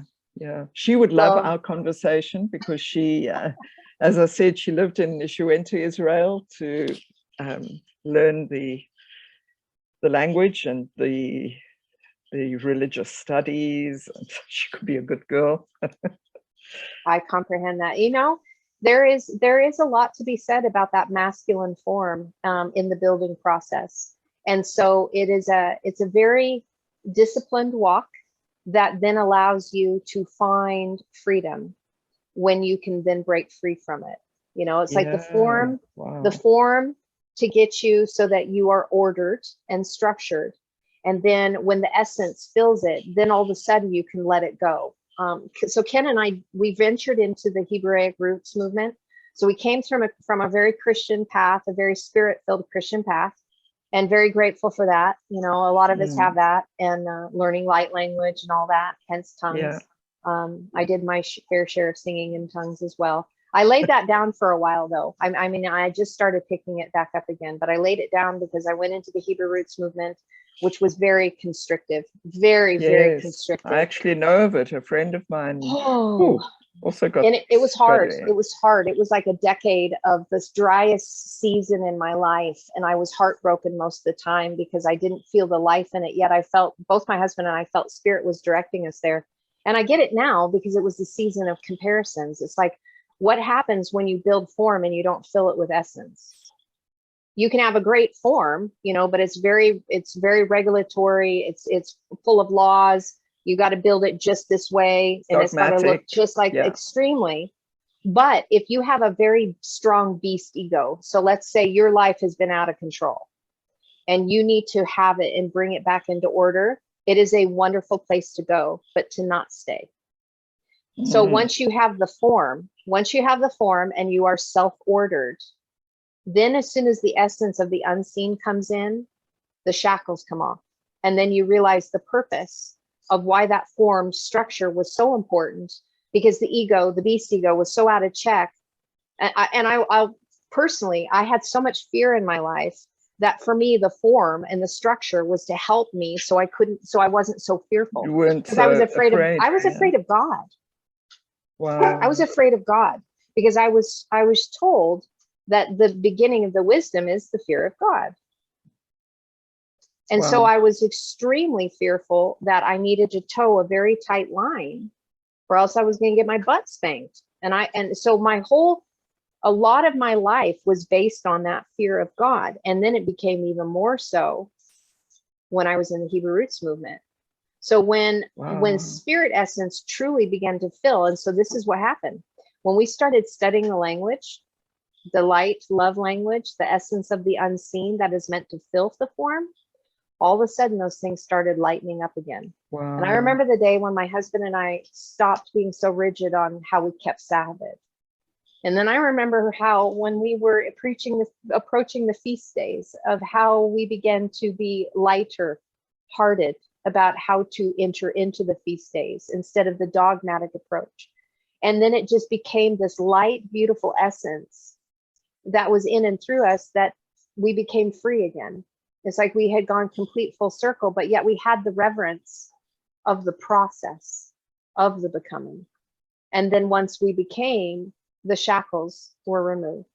she would love our conversation, because she as I said, she went to Israel to learn the language and the religious studies, and she could be a good girl. I comprehend that. You know, there is a lot to be said about that masculine form in the building process. And so it's a very disciplined walk that then allows you to find freedom when you can then break free from it. You know, it's like the form to get you so that you are ordered and structured. And then when the essence fills it, then all of a sudden you can let it go. So Ken and I, we ventured into the Hebraic roots movement. So we came from a very Christian path, a very spirit-filled Christian path, and very grateful for that. You know, a lot of us have that, and learning light language and all that, hence tongues. I did my fair share of singing in tongues as well. I laid that down for a while though. I mean, I just started picking it back up again, but I laid it down because I went into the Hebrew roots movement, which was very constrictive, very constrictive. I actually know of it. A friend of mine also got. And it was hard. It was hard. It was like a decade of this driest season in my life. And I was heartbroken most of the time because I didn't feel the life in it. Yet I felt, both my husband and I felt spirit was directing us there. And I get it now because it was the season of comparisons. It's like, what happens when you build form and you don't fill it with essence? You can have a great form, you know, but it's very regulatory. It's full of laws. You got to build it just this way, and it's got to look just like extremely. But if you have a very strong beast ego, so let's say your life has been out of control and you need to have it and bring it back into order, it is a wonderful place to go, but to not stay. So once you have the form and you are self-ordered, then as soon as the essence of the unseen comes in, the shackles come off. And then you realize the purpose of why that form structure was so important, because the ego, the beast ego, was so out of check. And I personally, I had so much fear in my life that for me, the form and the structure was to help me so I wasn't so fearful. You weren't because I was afraid of God. Wow. I was afraid of God because I was told that the beginning of the wisdom is the fear of God. And so I was extremely fearful that I needed to toe a very tight line, or else I was going to get my butt spanked. And so a lot of my life was based on that fear of God. And then it became even more so when I was in the Hebrew roots movement. So when spirit essence truly began to fill, and so this is what happened. When we started studying the language, the light, love language, the essence of the unseen that is meant to fill the form, all of a sudden those things started lightening up again. And I remember the day when my husband and I stopped being so rigid on how we kept Sabbath. And then I remember how when we were approaching the feast days, of how we began to be lighter hearted about how to enter into the feast days instead of the dogmatic approach. And then it just became this light, beautiful essence that was in and through us, that we became free again. It's like we had gone complete full circle, but yet we had the reverence of the process of the becoming. And then once we became, the shackles were removed,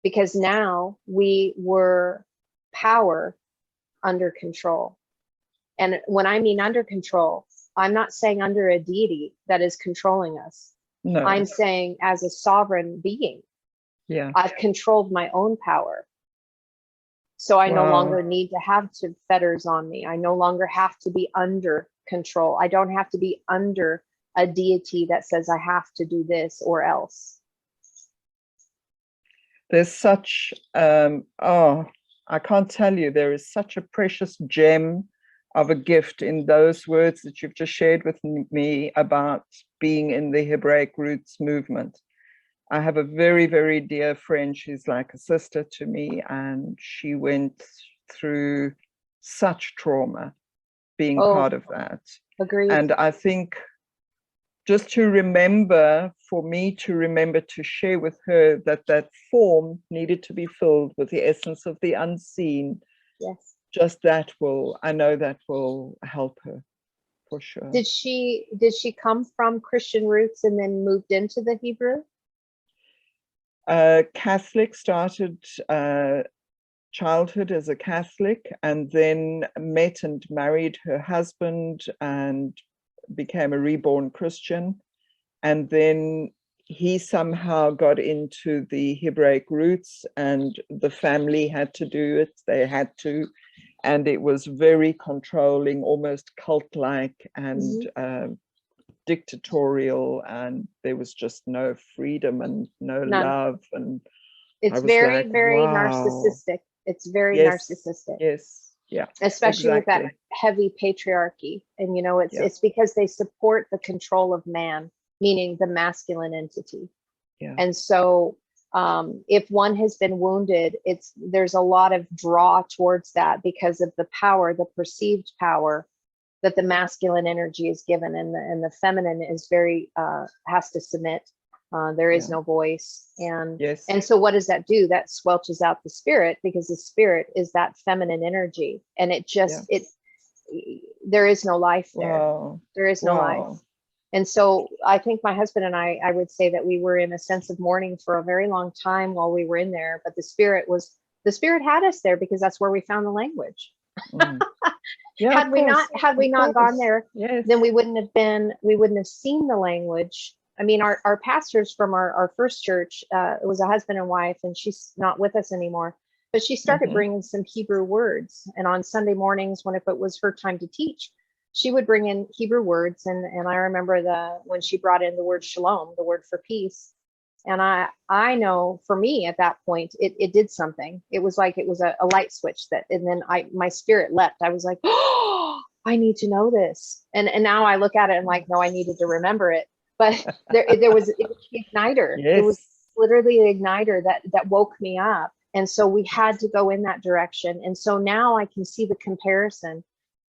because now we were power under control. And when I mean under control, I'm not saying under a deity that is controlling us. No. I'm saying as a sovereign being. Yeah. I've controlled my own power. So I no longer need to have fetters on me. I no longer have to be under control. I don't have to be under a deity that says I have to do this or else. There's such, I can't tell you, there is such a precious gem of a gift in those words that you've just shared with me about being in the Hebraic roots movement. I have a very, very dear friend. She's like a sister to me, and she went through such trauma being part of that. Agreed. And I think just to remember, for me to remember to share with her that that form needed to be filled with the essence of the unseen. Yes. Just that will, I know that will help her for sure. Did she come from Christian roots and then moved into the Hebrew? Catholic, started childhood as a Catholic, and then met and married her husband and became a reborn Christian. And then he somehow got into the Hebraic roots, and the family had to do it. They had to, and it was very controlling, almost cult-like, and dictatorial, and there was just no freedom and no love. And it's very, very narcissistic. It's very narcissistic. Yes. Yeah. Especially with that heavy patriarchy. And, you know, it's because they support the control of man, meaning the masculine entity. Yeah. And so if one has been wounded, there's a lot of draw towards that because of the power, the perceived power that the masculine energy is given, and the feminine is very has to submit. There is no voice, and so what does that do? That squelches out the spirit, because the spirit is that feminine energy, and it just there is no life there. Wow. There is no life. And so I think my husband and I would say that we were in a sense of mourning for a very long time while we were in there, but the spirit had us there because that's where we found the language. Had we not gone there, then we wouldn't have seen the language. I mean, our pastors from our first church, it was a husband and wife, and she's not with us anymore, but she started bringing some Hebrew words. And on Sunday mornings, if it was her time to teach, she would bring in Hebrew words. And I remember when she brought in the word shalom, the word for peace. And I know for me at that point, it did something. It was like it was a light switch and then my spirit leapt. I was like, oh, I need to know this. And now I look at it and like, no, I needed to remember it. But it was the igniter. Yes. It was literally the igniter that woke me up. And so we had to go in that direction. And so now I can see the comparison.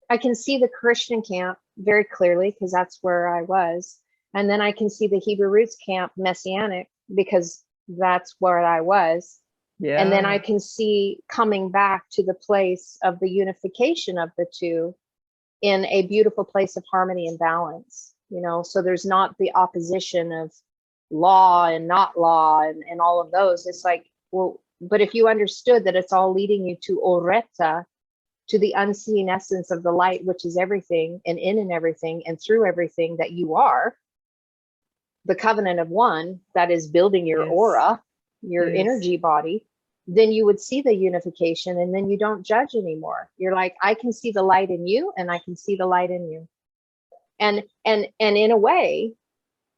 I can see the Christian camp very clearly because that's where I was. And then I can see the Hebrew roots camp, Messianic, because that's where I was. Yeah. And then I can see coming back to the place of the unification of the two in a beautiful place of harmony and balance. You know, so there's not the opposition of law and not law and all of those. It's like, well, but if you understood that it's all leading you to Oreta, to the unseen essence of the light, which is everything and in and everything and through everything that you are, the covenant of one that is building your aura, your energy body, then you would see the unification, and then you don't judge anymore. You're like, I can see the light in you and I can see the light in you. And in a way,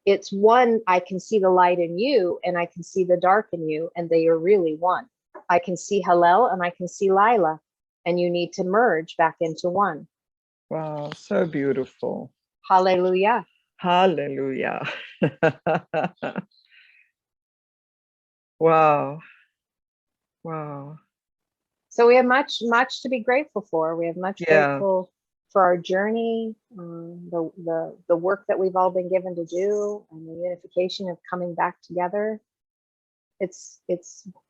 it's one, I can see the light in you and I can see the dark in you, and they are really one. I can see hellel and I can see lillah, and you need to merge back into one. Wow, so beautiful. Hallelujah. Hallelujah. Wow. Wow. So we have much to be grateful for. We have much grateful for our journey, the work that we've all been given to do, and the unification of coming back together. It's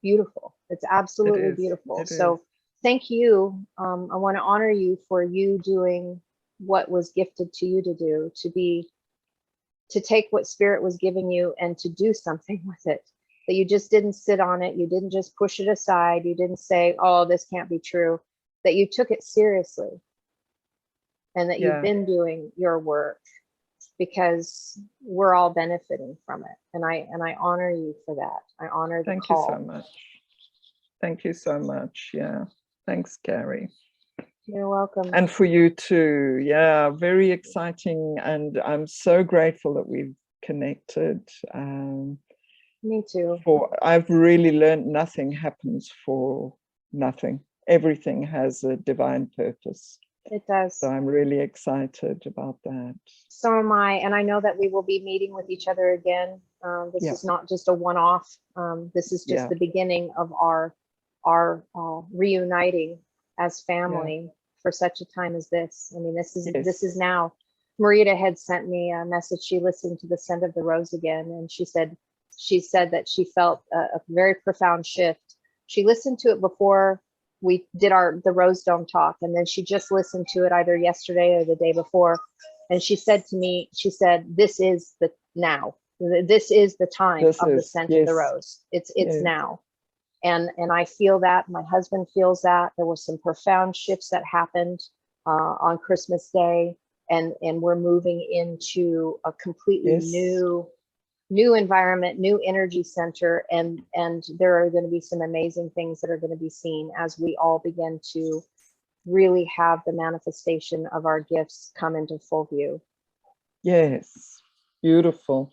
beautiful. It's absolutely beautiful. So thank you. I want to honor you for you doing what was gifted to you to do, to take what spirit was giving you and to do something with it. That you just didn't sit on it. You didn't just push it aside. You didn't say, oh, this can't be true. That you took it seriously. And that you've been doing your work, because we're all benefiting from it. And I honor you for that. I honor the call. Thank you so much. Thank you so much. Yeah. Thanks, Carrie. You're welcome. And for you too. Yeah, very exciting. And I'm so grateful that we've connected. Me too. I've really learned nothing happens for nothing. Everything has a divine purpose. It does. So I'm really excited about that. So am I. And I know that we will be meeting with each other again. This is not just a one-off. This is just the beginning of our reuniting as family for such a time as this. I mean, this is now Marita had sent me a message. She listened to the Scent of the Rose again, and she said that she felt a very profound shift. She listened to it before we did the Rose Dome talk, and then she just listened to it either yesterday or the day before. And she said to me, she said, "This is the now. This is the time of the Scent of the Rose. It's now." And I feel that. My husband feels that. There were some profound shifts that happened on Christmas Day, and we're moving into a completely new environment, new energy center, and there are going to be some amazing things that are going to be seen as we all begin to really have the manifestation of our gifts come into full view. Yes, beautiful.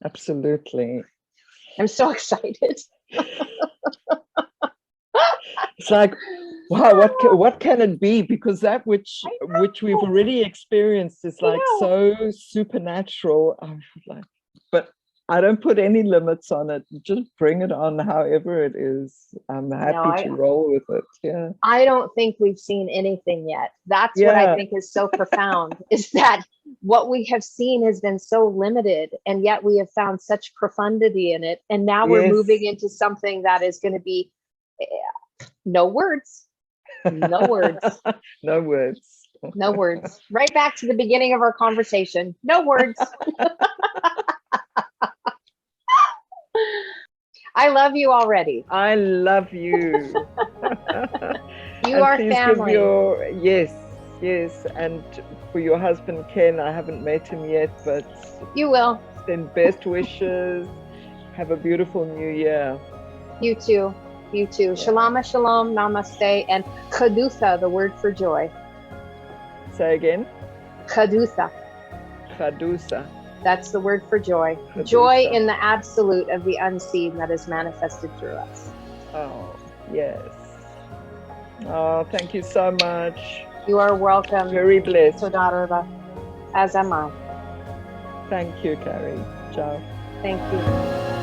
Absolutely. I'm so excited. It's like, wow, what can it be? Because that which we've already experienced is like so supernatural. I'm like, but I don't put any limits on it. Just bring it on however it is. I'm happy to roll with it. Yeah. I don't think we've seen anything yet. That's what I think is so profound, is that what we have seen has been so limited, and yet we have found such profundity in it. And now we're moving into something that is going to be no words. No words. No words. No words. Right back to the beginning of our conversation. No words. I love you already. I love you. You are family. Yes. And for your husband, Ken, I haven't met him yet, but you will. Send best wishes. Have a beautiful new year. You too. You too. Yeah. Shalom, shalom, namaste, and chadutha, the word for joy. Say again. Chadutha. Chadutha. That's the word for joy. Chadutha. Joy in the absolute of the unseen that is manifested through us. Oh, yes. Oh, thank you so much. You are welcome. Very blessed. Todah Rabbah. As am I. Thank you, Carrie. Ciao. Thank you.